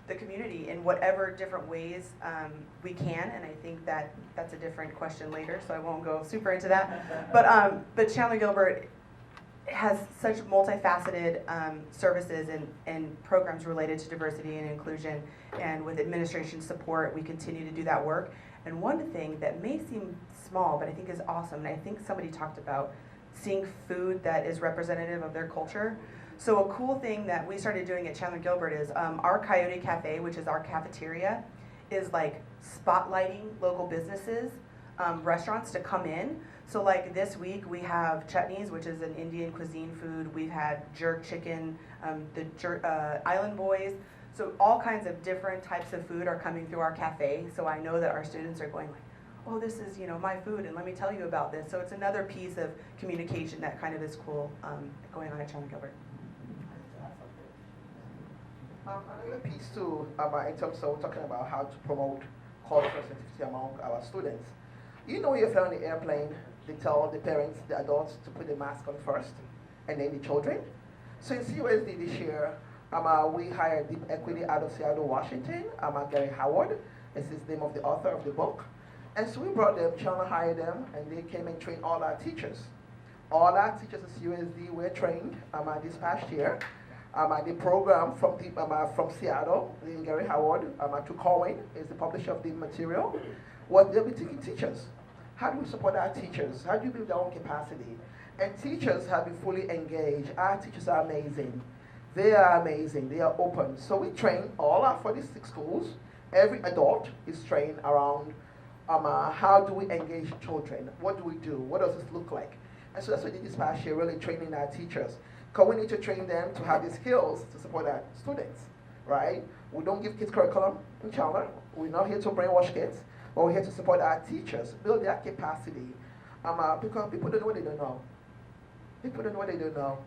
the community in whatever different ways we can, and I think that's a different question later, so I won't go super into that. But Chandler Gilbert has such multifaceted services and programs related to diversity and inclusion, and with administration support, we continue to do that work. And one thing that may seem small, but I think is awesome, and I think somebody talked about seeing food that is representative of their culture. So a cool thing that we started doing at Chandler Gilbert is our Coyote Cafe, which is our cafeteria, is like spotlighting local businesses, restaurants to come in. So like this week we have chutneys, which is an Indian cuisine food. We've had jerk chicken, Island Boys. So all kinds of different types of food are coming through our cafe. So I know that our students are going like, oh, this is my food, and let me tell you about this. So it's another piece of communication that kind of is cool going on at Chandler Gilbert. Another piece too, in terms of talking about how to promote cultural sensitivity among our students. If you fly on the airplane, they tell the parents, the adults, to put the mask on first, and then the children. So in CUSD this year, we hired Deep Equity out of Seattle, Washington. Gary Howard is the name of the author of the book. And so we brought them, Chandler hired them, and they came and trained all our teachers. All our teachers at CUSD were trained this past year. The program from Seattle, Gary Howard, to Cohen is the publisher of the material. What they'll be taking teachers. How do we support our teachers? How do you build their own capacity? And teachers have been fully engaged. Our teachers are amazing. They are amazing. They are open. So we train all our 46 schools. Every adult is trained around how do we engage children? What do we do? What does this look like? And so that's what we did this past year, really training our teachers. Because we need to train them to have the skills to support our students, right? We don't give kids curriculum in Chandler. We're not here to brainwash kids, but we're here to support our teachers, build their capacity, because people don't know what they don't know. People don't know what they don't know.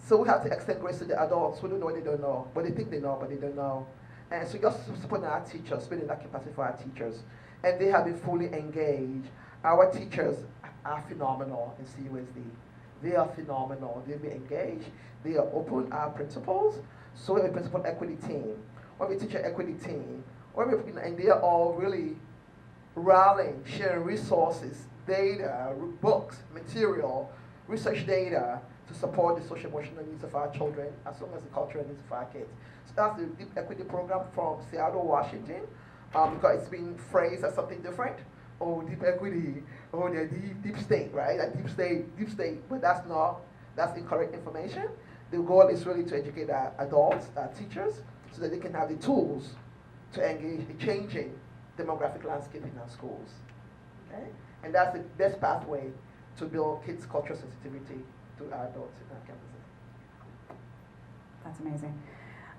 So we have to extend grace to the adults who don't know what they don't know, but they think they know, but they don't know. And so just supporting our teachers, building that capacity for our teachers. And they have been fully engaged. Our teachers are phenomenal in CUSD. They are phenomenal. They'll be engaged. They are open. Our principals. So we have a principal equity team. We have a teacher equity team. And they are all really rallying, sharing resources, data, books, material, research data to support the social emotional needs of our children as well as the cultural needs of our kids. So that's the Deep Equity Program from Seattle, Washington, because it's been phrased as something different. Oh, deep equity, oh, they're deep state, right? Like deep state, but that's incorrect information. The goal is really to educate our adults, our teachers, so that they can have the tools to engage the changing demographic landscape in our schools, okay? And that's the best pathway to build kids' cultural sensitivity to our adults in our campuses. That's amazing.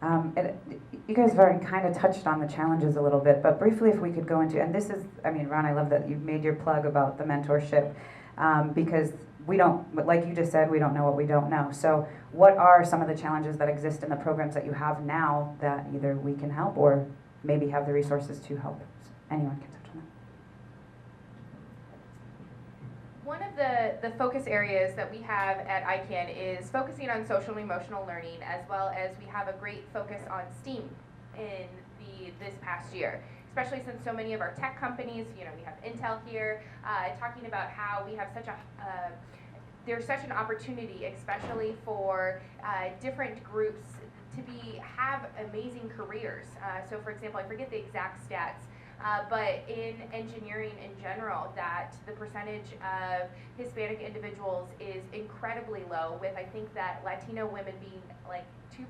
You guys have already kind of touched on the challenges a little bit, but briefly if we could go into, and this is, I mean, Ron, I love that you made your plug about the mentorship, because we don't, but like you just said, we don't know what we don't know. So what are some of the challenges that exist in the programs that you have now that either we can help or maybe have the resources to help? Anyone can touch on that. One of the focus areas that we have at ICANN is focusing on social and emotional learning, as well as we have a great focus on STEAM in this past year, especially since so many of our tech companies, you know, we have Intel here, talking about how we have such a, there's such an opportunity, especially for different groups to have amazing careers. So for example, I forget the exact stats, but in engineering in general, that the percentage of Hispanic individuals is incredibly low, with I think that Latino women being like 2%.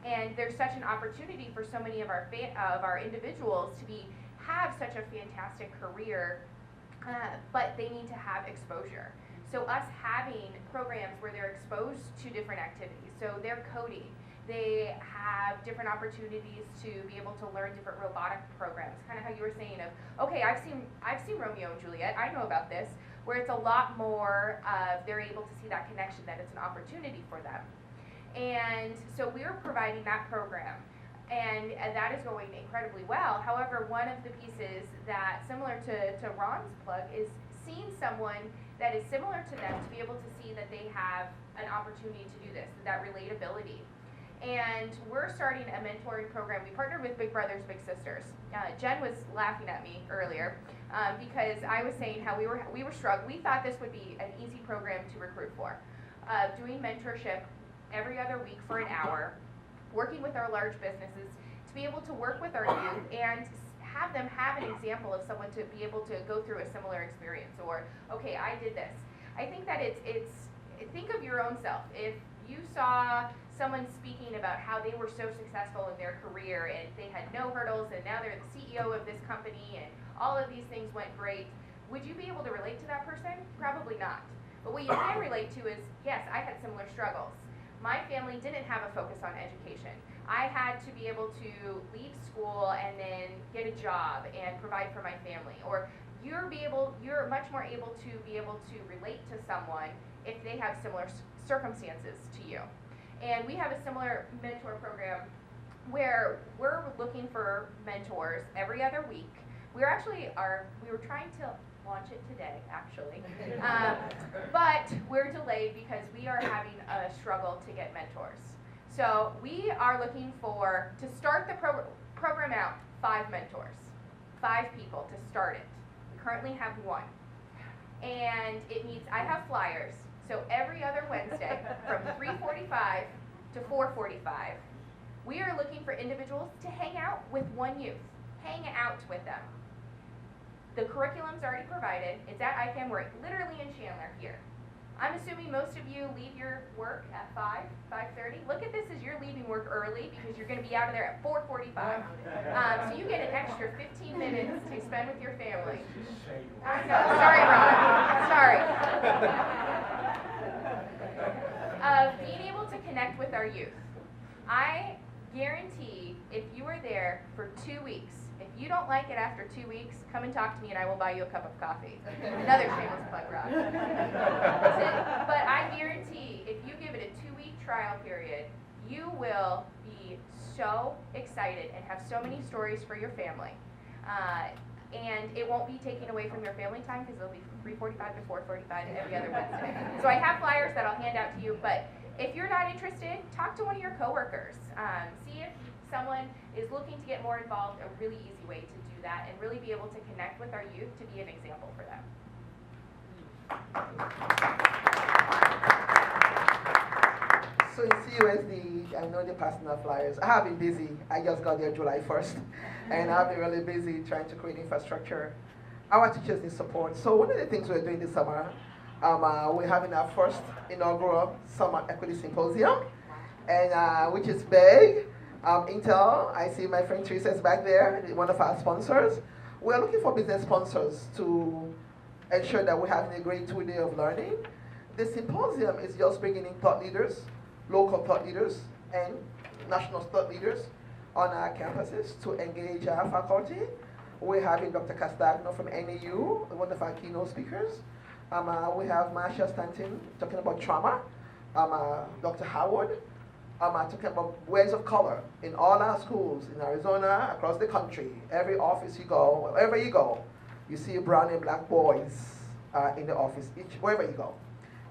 And there's such an opportunity for so many of our individuals to have such a fantastic career, but they need to have exposure. So us having programs where they're exposed to different activities, so they're coding, they have different opportunities to be able to learn different robotic programs, kind of how you were saying of, okay, I've seen Romeo and Juliet, I know about this, where it's a lot more they're able to see that connection, that it's an opportunity for them. And so we're providing that program, and that is going incredibly well. However, one of the pieces that, similar to Ron's plug, is seeing someone that is similar to them to be able to see that they have an opportunity to do this, that relatability. And we're starting a mentoring program. We partnered with Big Brothers Big Sisters. Jen was laughing at me earlier because I was saying how we were struggling. We thought this would be an easy program to recruit for. Doing mentorship every other week for an hour, working with our large businesses to be able to work with our youth and have them have an example of someone to be able to go through a similar experience, or, okay, I did this. I think that it's think of your own self. If you saw someone speaking about how they were so successful in their career and they had no hurdles and now they're the CEO of this company and all of these things went great, would you be able to relate to that person? Probably not. But what you can relate to is, yes, I had similar struggles. My family didn't have a focus on education. I had to be able to leave school and then get a job and provide for my family. Or you're much more able to be able to relate to someone if they have similar circumstances to you. And we have a similar mentor program where we're looking for mentors every other week. We were trying to launch it today, actually. But we're delayed because we are having a struggle to get mentors. So we are looking to start the program out, 5 mentors, 5 people to start it. We currently have 1. And I have flyers, so every other Wednesday from 3:45 to 4:45, we are looking for individuals to hang out with one youth, hang out with them. The curriculum's already provided. It's at ICANN. We're literally in Chandler here. I'm assuming most of you leave your work at 5:30. Look at this as you're leaving work early because you're going to be out of there at 4:45. So you get an extra 15 minutes to spend with your family. I know. Sorry, Ron. Sorry. Being able to connect with our youth. I guarantee if you are there for 2 weeks, if you don't like it after 2 weeks, come and talk to me and I will buy you a cup of coffee. Another shameless plug, Rob. But I guarantee if you give it a 2-week trial period, you will be so excited and have so many stories for your family. And it won't be taken away from your family time because it'll be from 3:45 to 4:45 every other Wednesday. So I have flyers that I'll hand out to you, but if you're not interested, talk to one of your coworkers. See if someone is looking to get more involved. A really easy way to do that and really be able to connect with our youth to be an example for them. So in CUSD, I know the personal flyers. I have been busy. I just got there July 1st, and I've been really busy trying to create infrastructure. Our teachers need support. So one of the things we're doing this summer, we're having our first inaugural Summer Equity Symposium, and which is big. Intel, I see my friend Teresa is back there, one of our sponsors. We're looking for business sponsors to ensure that we're having a great 2-day of learning. The symposium is just bringing in thought leaders, local thought leaders, and national thought leaders on our campuses to engage our faculty. We're having Dr. Castagno from NAU, one of our keynote speakers. We have Marcia Stanton talking about trauma. Dr. Howard talking about ways of color in all our schools in Arizona, across the country. Every office you go, wherever you go, you see brown and black boys in the office, wherever you go.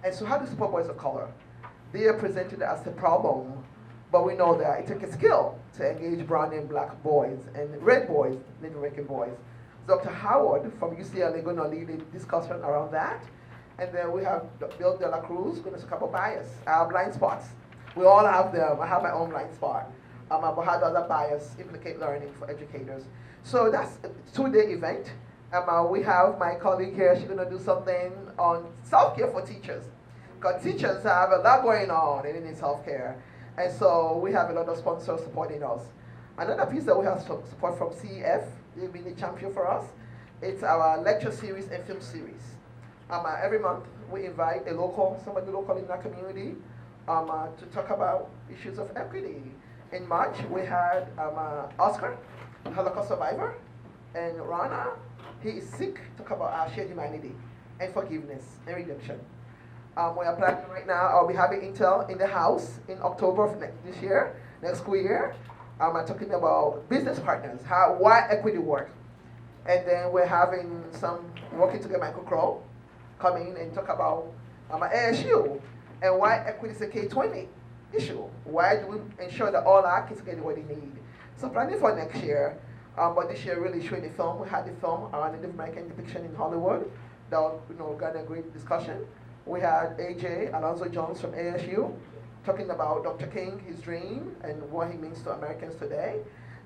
And so how do you support boys of color? They are presented as a problem, but we know that it takes a skill to engage brown and black boys and red boys, Native American boys. Dr. Howard from UCLA going to lead a discussion around that. And then we have Bill De La Cruz going to talk about bias, our blind spots. We all have them. I have my own blind spot. But how does that bias implicate learning for educators? So that's a two-day event. We have my colleague here, she's going to do something on self-care for teachers. Because teachers have a lot going on in self-care. And so we have a lot of sponsors supporting us. Another piece that we have support from CEF, they've been the champion for us. It's our lecture series and film series. Every month we invite somebody local in our community to talk about issues of equity. In March we had Oscar, a Holocaust survivor, and Rana, he is sick, talk about our shared humanity and forgiveness and redemption. We are planning right now, I'll be having Intel in the house in October of next school year. I'm talking about business partners, why equity work. And then we're having some working together, Michael Crow, come in and talk about ASU and why equity is a K-20 issue. Why do we ensure that all our kids get what they need? So planning for next year, but this year really showing the film. We had the film, our Native American depiction in Hollywood, that got a great discussion. We had AJ Alonzo Jones from ASU talking about Dr. King, his dream, and what he means to Americans today.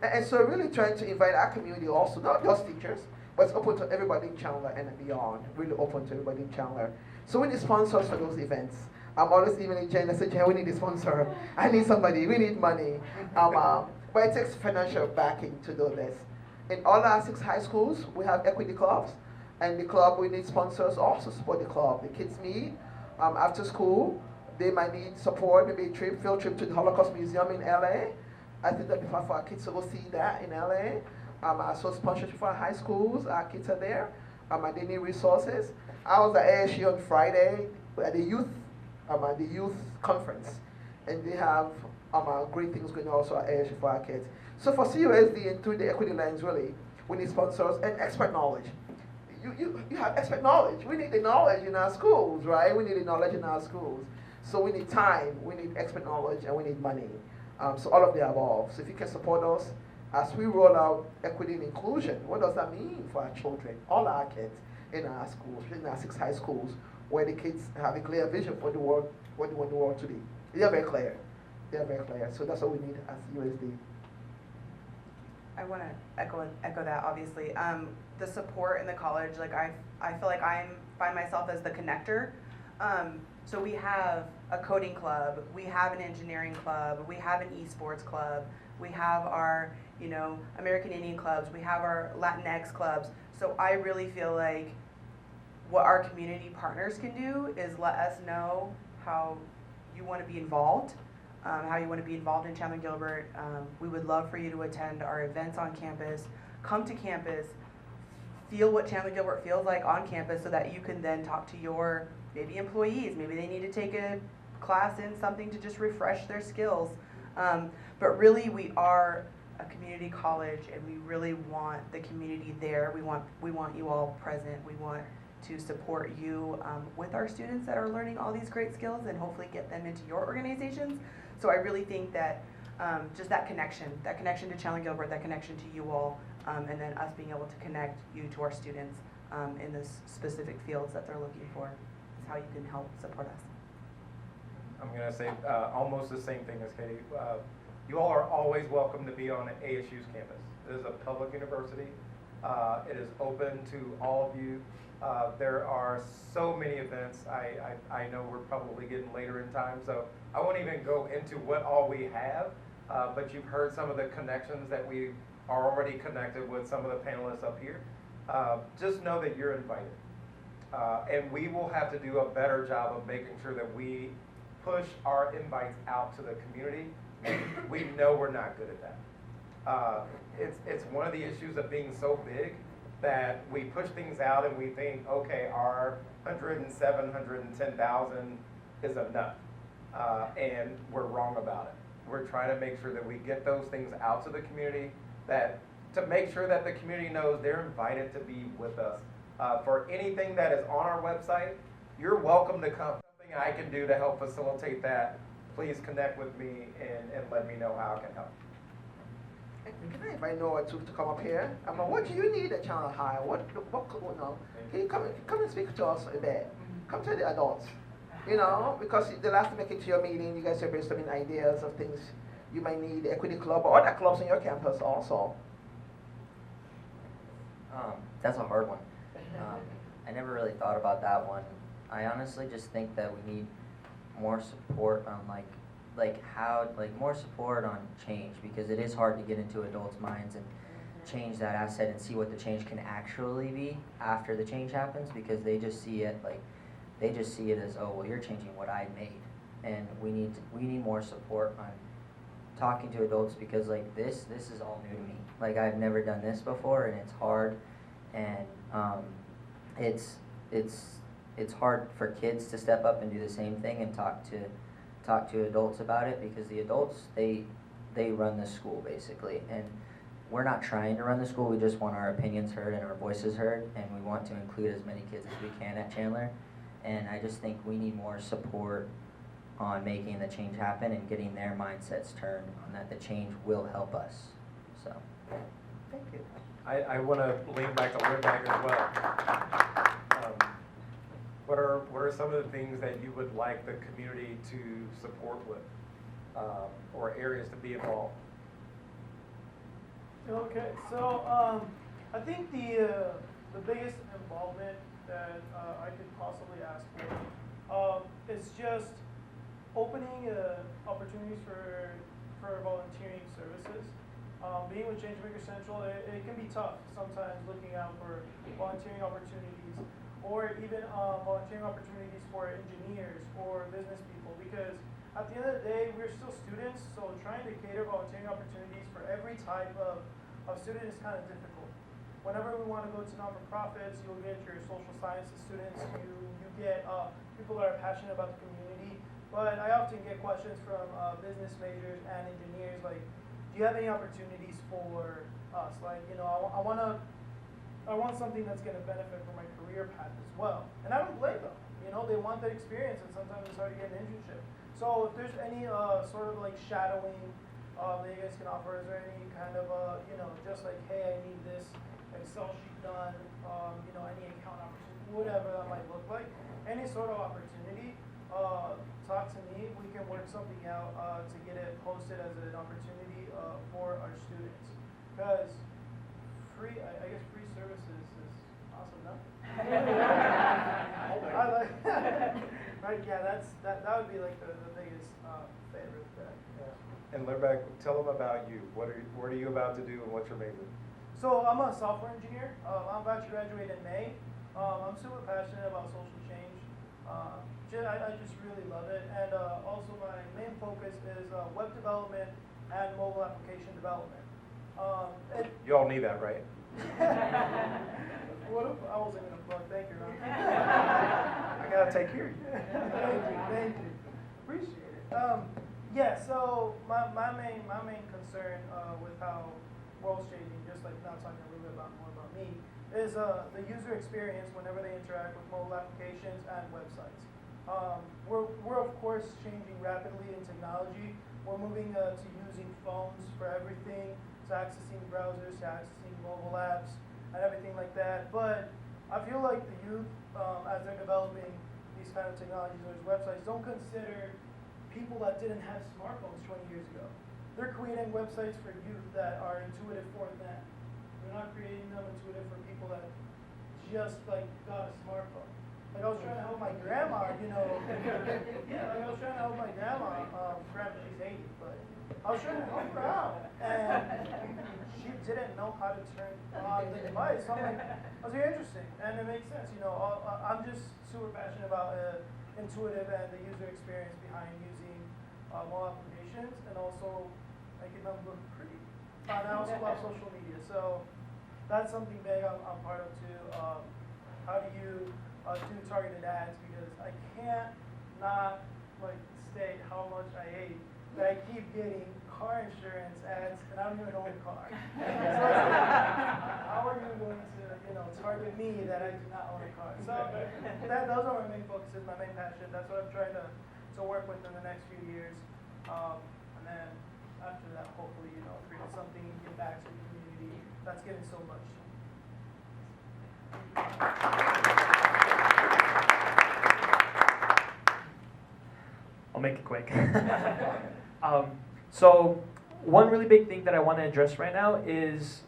And so really trying to invite our community also, not just teachers, but it's open to everybody in Chandler and beyond, really open to everybody in Chandler. So we need sponsors for those events. I'm always emailing Jen, I say, Jen, we need a sponsor. I need somebody, we need money. But it takes financial backing to do this. In all our 6 high schools, we have equity clubs. And the club, we need sponsors also support the club. The kids meet after school. They might need support, maybe a field trip to the Holocaust Museum in LA. I think that'd be fun for our kids to go see that in LA. I saw sponsorship for our high schools. Our kids are there. They need resources. I was at ASU on Friday at the youth conference. And they have great things going on also at ASU for our kids. So for CUSD and through the equity lens, really, we need sponsors and expert knowledge. You have expert knowledge. We need the knowledge in our schools, right? We need the knowledge in our schools. So we need time, we need expert knowledge, and we need money. So all of the above. So if you can support us as we roll out equity and inclusion, what does that mean for our children, all our kids in our schools, in our 6 high schools, where the kids have a clear vision for the world, what they want the world to be. They are very clear. They are very clear. So that's what we need as USD. I want to echo that, obviously. The support in the college, like I feel like find myself as the connector. So we have a coding club, we have an engineering club, we have an esports club, we have our, American Indian clubs, we have our Latinx clubs. So I really feel like what our community partners can do is let us know how you want to be involved. How you want to be involved in Chandler Gilbert. We would love for you to attend our events on campus, come to campus, feel what Chandler Gilbert feels like on campus so that you can then talk to your maybe employees. Maybe they need to take a class in something to just refresh their skills. But really we are a community college and we really want the community there. We want you all present. We want to support you with our students that are learning all these great skills and hopefully get them into your organizations. So I really think that just that connection to Chandler Gilbert, that connection to you all, and then us being able to connect you to our students in the specific fields that they're looking for is how you can help support us. I'm going to say almost the same thing as Katie. You all are always welcome to be on ASU's campus. It is a public university. It is open to all of you. There are so many events. I know we're probably getting later in time, so I won't even go into what all we have, but you've heard some of the connections that we are already connected with some of the panelists up here. Just know that you're invited. And we will have to do a better job of making sure that we push our invites out to the community We know we're not good at that. It's one of the issues of being so big that we push things out and we think, okay, our 107, 110,000 is enough. And we're wrong about it. We're trying to make sure that we get those things out to the community, that to make sure that the community knows they're invited to be with us. For anything that is on our website, you're welcome to come. Something I can do to help facilitate that, please connect with me and let me know how I can help. Can I invite Noah to come up here? What do you need at Channel High? What you know? Can you come and speak to us a bit? Come to the adults, you know, because they'll have to make it to your meeting. You guys are brainstorming ideas of things you might need, the Equity Club or other clubs on your campus also. That's a hard one. I never really thought about that one. I honestly just think that we need more support on more support on change, because it is hard to get into adults' minds and change that asset and see what the change can actually be after the change happens, because they just see it as, oh, well, you're changing what I made. And we need more support on talking to adults, because like this is all new to me. Like, I've never done this before, and it's hard, and it's hard for kids to step up and do the same thing and talk to adults about it, because the adults, they run the school basically, and we're not trying to run the school. We just want our opinions heard and our voices heard, and we want to include as many kids as we can at Chandler. And I just think we need more support on making the change happen and getting their mindsets turned on that the change will help us. So, Thank you. I want to lean back to Lindback as well. What are some of the things that you would like the community to support with, or areas to be involved? Okay, so I think the biggest involvement that I could possibly ask for is just opening opportunities for volunteering services. Being with Changemaker Central, it can be tough sometimes looking out for volunteering opportunities, or even volunteering opportunities for engineers or business people, because at the end of the day, we're still students, so trying to cater volunteering opportunities for every type of student is kind of difficult. Whenever we want to go to non-for-profits, you'll get your social sciences students, you get people that are passionate about the community, but I often get questions from business majors and engineers like, do you have any opportunities for us? Like, you know, I want something that's going to benefit for my career path as well. And I don't blame them. You know, they want that experience, and sometimes it's hard to get an internship. So if there's any sort of like shadowing that you guys can offer, is there any kind of, you know, just like, hey, I need this Excel sheet done, you know, any account opportunity, whatever that might look like, any sort of opportunity, talk to me. We can work something out to get it posted as an opportunity for our students. Because I guess free services is awesome, no? I like right, yeah, that would be like the biggest favorite that. Yeah. And Lindback, tell them about you. What are you about to do, and what's your major? So I'm a software engineer. I'm about to graduate in May. I'm super passionate about social change. I just really love it. And also my main focus is web development and mobile application development. You all need that, right? What if I wasn't gonna plug? Thank you, Ron. I gotta take care of you. Thank you. Appreciate it. Yeah. So my main concern with how world's changing, just like now talking a little bit more about me, is the user experience whenever they interact with mobile applications and websites. We're of course changing rapidly in technology. We're moving to using phones for everything, to accessing browsers, to accessing mobile apps, and everything like that. But I feel like the youth, as they're developing these kind of technologies or these websites, don't consider people that didn't have smartphones 20 years ago. They're creating websites for youth that are intuitive for them. They're not creating them intuitive for people that just like got a smartphone. Like I was trying to help my grandma, you know. Yeah, like I was trying to help my grandma. Granted, she's 80, but I was trying to help her out, and she didn't know how to turn on the device. So I'm like, that's very interesting, and it makes sense. You know, I'm just super passionate about intuitive and the user experience behind using mobile applications. donations and also making them look pretty. And I also love social media, so that's something big I'm part of too. How do you do targeted ads? Because I can't not like state how much I hate that I keep getting car insurance ads and I don't even own a car. So how are you going to target me that I do not own a car? So those are my main focuses, my main passion. That's what I'm trying to work with in the next few years. And then after that, hopefully, create something, give back to the community that's given so much. I'll make it quick. So one really big thing that I want to address right now is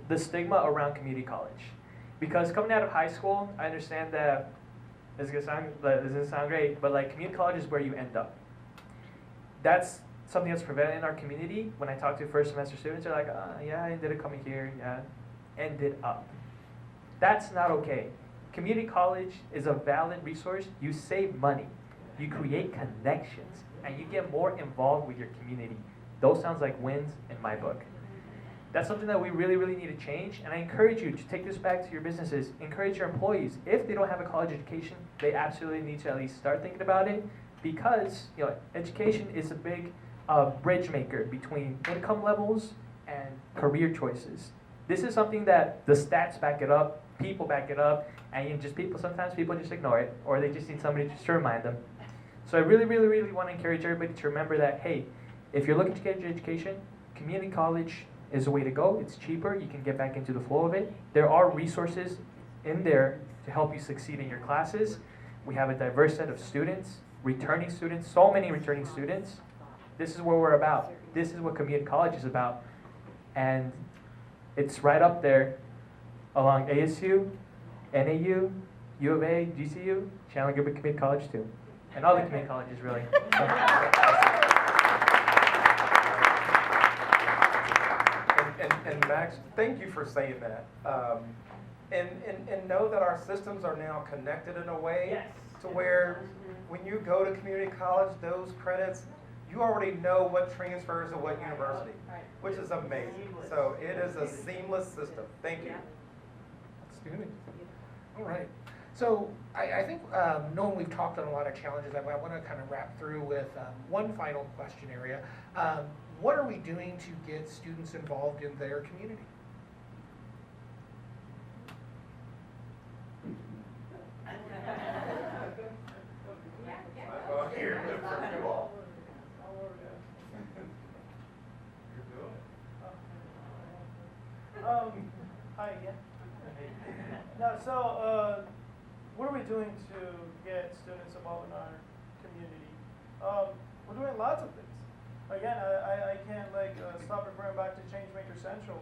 the stigma around community college. Because coming out of high school, I understand that this doesn't sound great, but like community college is where you end up. That's something that's prevalent in our community. When I talk to first semester students, they're like, yeah, I ended up coming here, yeah, ended up. That's not okay. Community college is a valid resource. You save money, you create connections, and you get more involved with your community. Those sounds like wins in my book. That's something that we really, really need to change, and I encourage you to take this back to your businesses. Encourage your employees. If they don't have a college education, they absolutely need to at least start thinking about it, because education is a big bridge maker between income levels and career choices. This is something that the stats back it up, people back it up, and sometimes people just ignore it, or they just need somebody just to remind them. So I really, really, really want to encourage everybody to remember that, hey, if you're looking to get your education, community college is the way to go. It's cheaper. You can get back into the flow of it. There are resources in there to help you succeed in your classes. We have a diverse set of students, returning students, so many returning students. This is where we're about. This is what community college is about. And it's right up there along ASU, NAU, U of A, GCU, Chandler Gilbert Community College too. And all the community colleges, really. And Max, thank you for saying that. And know that our systems are now connected in a way to where when you go to community college, those credits, you already know what transfers to what university, which is amazing. So it is a seamless system. Thank you. Outstanding. All right. So I think knowing we've talked on a lot of challenges, I want to kind of wrap through with one final question area. What are we doing to get students involved in their community? Hi again. No, so what are we doing to get students involved in our community? We're doing lots of things. Again, I can't stop referring back to Changemaker Central,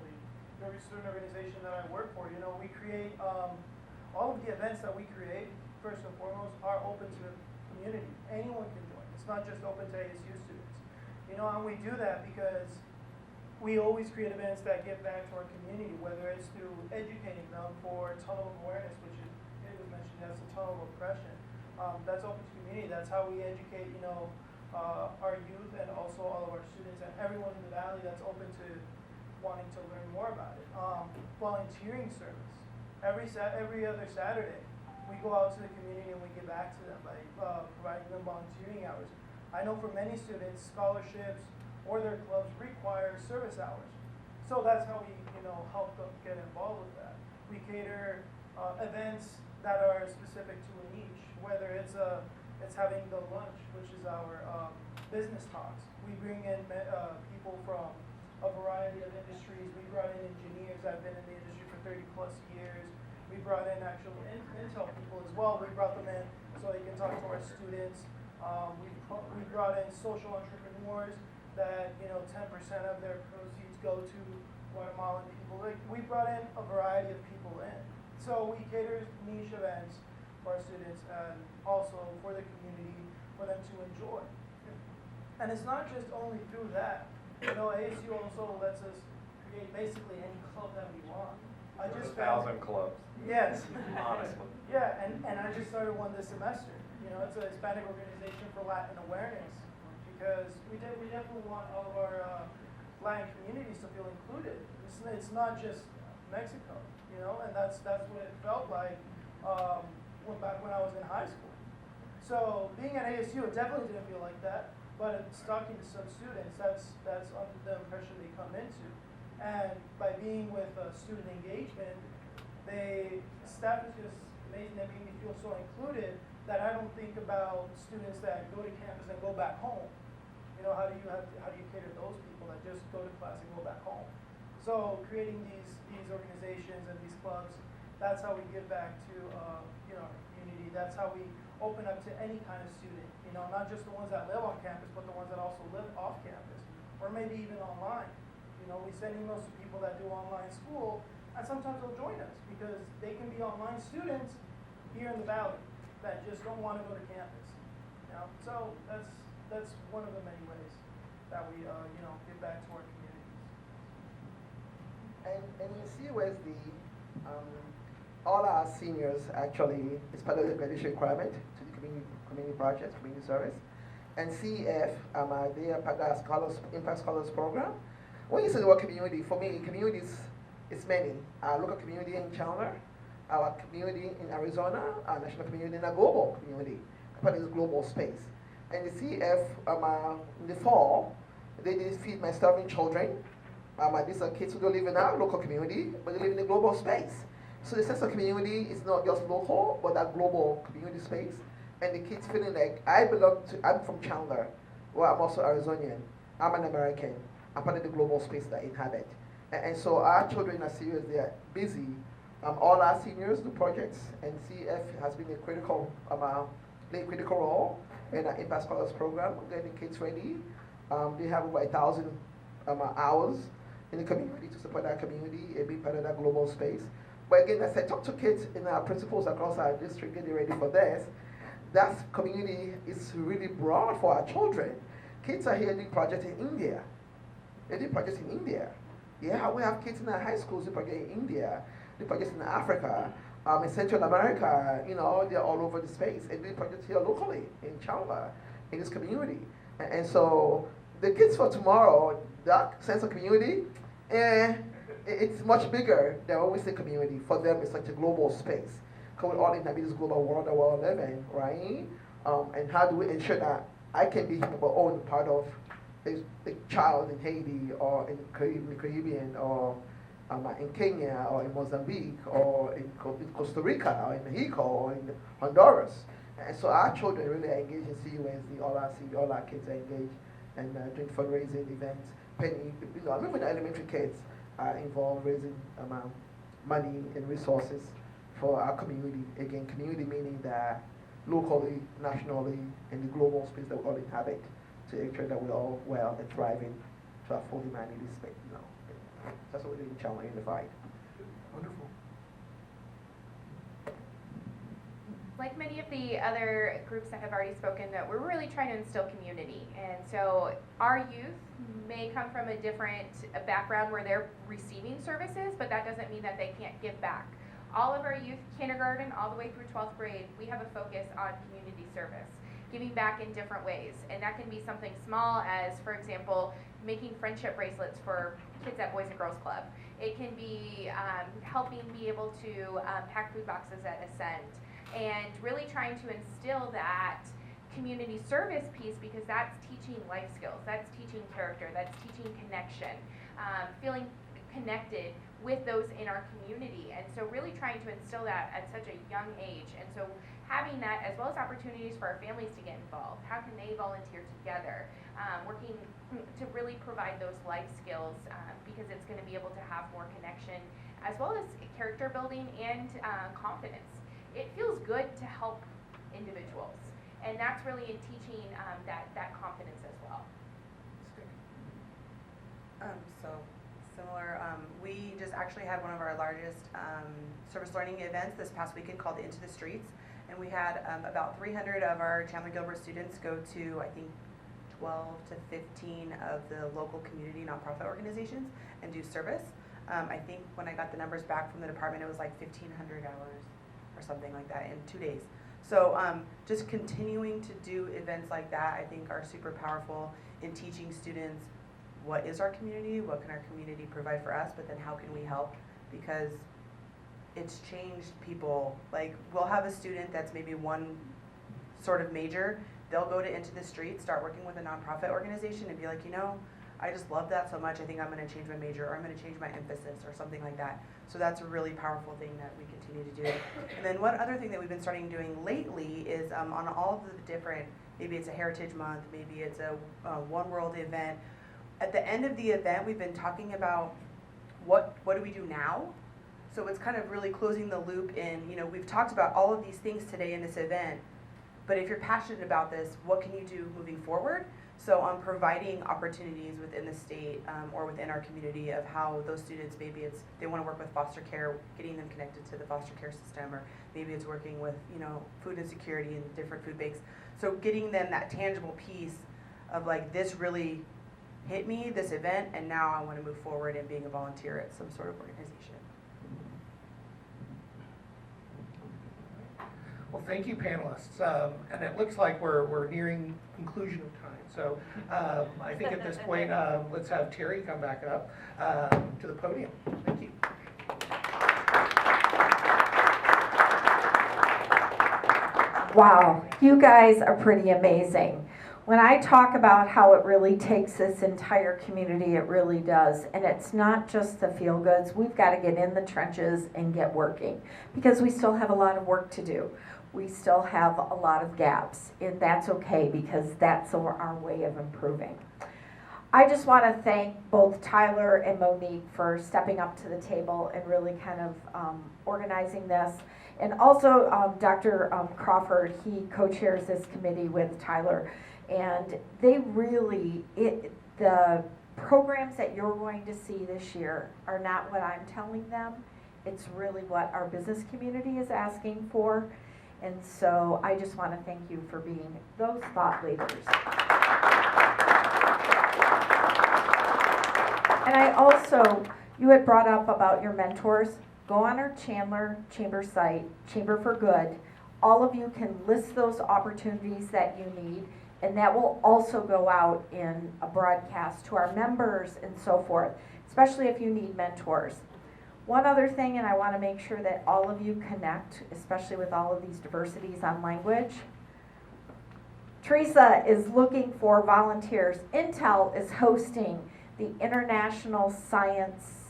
the student organization that I work for. We create all of the events that we create. First and foremost, are open to the community. Anyone can join. It's not just open to ASU students. And we do that because we always create events that give back to our community, whether it's through educating them for tunnel of awareness, which it was mentioned as a tunnel of oppression. That's open to community. That's how we educate, our youth and also all of our students and everyone in the valley that's open to wanting to learn more about it. Volunteering service. Every other Saturday, we go out to the community and we give back to them by providing them volunteering hours. I know for many students, scholarships or their clubs require service hours. So that's how we, help them get involved with that. We cater events that are specific to a niche, whether it's having the lunch, which is our business talks. We bring in people from a variety of industries. We brought in engineers that have been in the industry for 30 plus years. We brought in actual Intel people as well. We brought them in so they can talk to our students. We brought in social entrepreneurs that 10% of their proceeds go to Guatemalan people. We brought in a variety of people in. So we cater niche events for our students and also for the community for them to enjoy. And it's not just only through that. ASU also lets us create basically any club that we want. There's 1,000 clubs. Yes. Honestly. Yeah, and I just started one this semester. It's a Hispanic organization for Latin awareness because we definitely want all of our Latin communities to feel included. It's not just Mexico, you know, and that's what it felt like back when I was in high school. So being at ASU, it definitely didn't feel like that. But it's talking to some students, that's the impression they come into. And by being with student engagement, staff is just amazing. They make me feel so included that I don't think about students that go to campus and go back home. You know, how do you cater to those people that just go to class and go back home? So creating these organizations and these clubs, that's how we give back to our community. That's how we open up to any kind of student. You know, not just the ones that live on campus, but the ones that also live off campus, or maybe even online. You know, we send emails to people that do online school, and sometimes they'll join us because they can be online students here in the Valley that just don't want to go to campus. You know, so that's one of the many ways that we give back to our communities. And you see where's all our seniors actually, it's part of the graduation requirement to the community projects, community service. And CEF, they are part of the Impact Scholars Program. When you say the word community, for me, communities is many. Our local community in Chandler, our community in Arizona, our national community, and a global community, part of this global space. And the CEF, in the fall, they did feed my starving children. These are kids who don't live in our local community, but they live in the global space. So the sense of community is not just local, but that global community space. And the kids feeling like, I'm from Chandler, well, I'm also Arizonian, I'm an American, I'm part of the global space that I inhabit. And so our children are serious, they are busy. All our seniors do projects, and CF has been a critical role in our Impact Scholars Program, getting kids ready. They have over 1,000 hours in the community to support our community and be part of that global space. But again, as I talk to kids in our principals across our district getting ready for this, that community is really broad for our children. Kids are here doing projects in India. They do projects in India. Yeah, we have kids in our high schools who projects in India, do projects in Africa, in Central America, you know, they're all over the space. And do projects here locally in Chandler, in this community. And so the kids for tomorrow, that sense of community, it's much bigger than what we say community. For them, it's like a global space. Because we all inhabit this global world that we all live in, right? And how do we ensure that I can be my own part of a child in Haiti or in the Caribbean or in Kenya or in Mozambique or in Costa Rica or in Mexico or in Honduras. And so our children really are engaged in CUSD, all our kids are engaged and doing fundraising events. Even the elementary kids are involved raising money and resources for our community. Again, community meaning that locally, nationally, in the global space that we all inhabit, to ensure that we're all well and thriving to our full humanity space. You know, that's what we're doing in Chandler Unified. Wonderful. Like many of the other groups that have already spoken, that we're really trying to instill community. And so our youth may come from a different background where they're receiving services, but that doesn't mean that they can't give back. All of our youth, kindergarten all the way through 12th grade, we have a focus on community service, giving back in different ways. And that can be something small as, for example, making friendship bracelets for kids at Boys and Girls Club. It can be helping be able to pack food boxes at Ascend, and really trying to instill that community service piece, because that's teaching life skills, that's teaching character, that's teaching connection, feeling connected with those in our community. And so really trying to instill that at such a young age. And so having that, as well as opportunities for our families to get involved. How can they volunteer together? Working to really provide those life skills, because it's going to be able to have more connection, as well as character building and confidence. It feels good to help individuals, and that's really in teaching that confidence as well. So similar, we just actually had one of our largest service learning events this past weekend called Into the Streets, and we had about 300 of our Chandler Gilbert students go to, I think, 12 to 15 of the local community nonprofit organizations and do service. I think when I got the numbers back from the department, it was like 1,500 hours or something like that in 2 days. So just continuing to do events like that, I think, are super powerful in teaching students what is our community, what can our community provide for us, but then how can we help? Because it's changed people. Like, we'll have a student that's maybe one sort of major, they'll go to Into the Street, start working with a nonprofit organization and be like, you know, I just love that so much, I think I'm gonna change my major, or I'm gonna change my emphasis, or something like that. So that's a really powerful thing that we continue to do. And then one other thing that we've been starting doing lately is on all of the different, maybe it's a Heritage Month, maybe it's a One World event. At the end of the event, we've been talking about what do we do now? So it's kind of really closing the loop in, you know, we've talked about all of these things today in this event, but if you're passionate about this, what can you do moving forward? So on providing opportunities within the state or within our community of how those students, maybe it's they want to work with foster care, getting them connected to the foster care system, or maybe it's working with, you know, food insecurity and different food banks. So getting them that tangible piece of like, this really hit me, this event, and now I want to move forward in being a volunteer at some sort of organization. Well, thank you, panelists. And it looks like we're nearing conclusion of time. So I think at this point, let's have Terry come back up to the podium. Thank you. Wow, you guys are pretty amazing. When I talk about how it really takes this entire community, it really does. And it's not just the feel-goods. We've got to get in the trenches and get working, because we still have a lot of work to do. We still have a lot of gaps, and that's okay, because that's our way of improving. I just want to thank both Tyler and Monique for stepping up to the table and really kind of organizing this. And also Dr. Crawford, he co-chairs this committee with Tyler. And they really, the programs that you're going to see this year are not what I'm telling them. It's really what our business community is asking for. And so I just want to thank you for being those thought leaders. And I also, you had brought up about your mentors. Go on our Chandler Chamber site, Chamber for Good. All of you can list those opportunities that you need, and that will also go out in a broadcast to our members and so forth, especially if you need mentors. One other thing, and I want to make sure that all of you connect, especially with all of these diversities on language. Teresa is looking for volunteers. Intel is hosting the International Science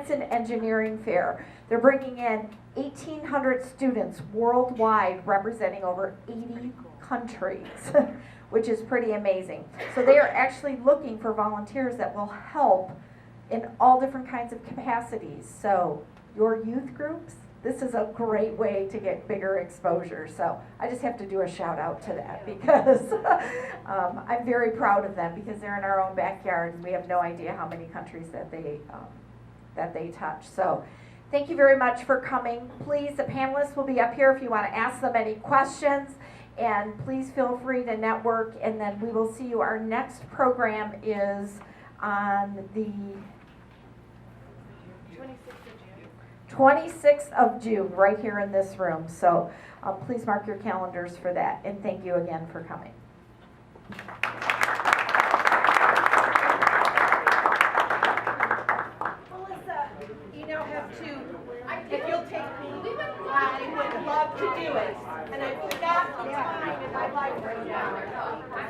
and Engineering Fair. They're bringing in 1,800 students worldwide, representing over 80 countries, which is pretty amazing. So they are actually looking for volunteers that will help in all different kinds of capacities. So your youth groups, this is a great way to get bigger exposure. So I just have to do a shout out to that, because I'm very proud of them, because they're in our own backyard and we have no idea how many countries that they touch. So thank you very much for coming. Please, the panelists will be up here if you want to ask them any questions, and please feel free to network, and then we will see you. Our next program is on the 26th of June, right here in this room. So please mark your calendars for that, and thank you again for coming. Melissa, you now have to, if you'll take me, I would love to do it. And I forgot the time in my life right now.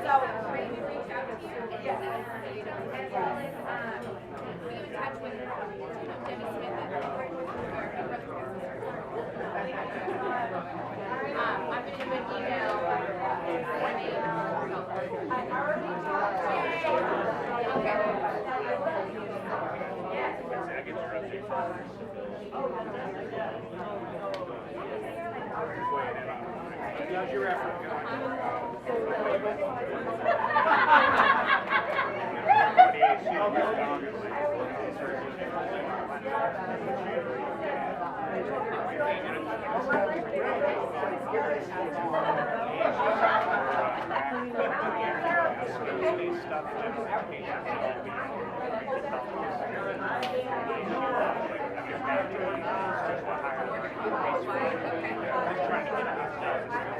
So, yes. I'm going to do an email. I already talked to How's your effort 2.5 thousand.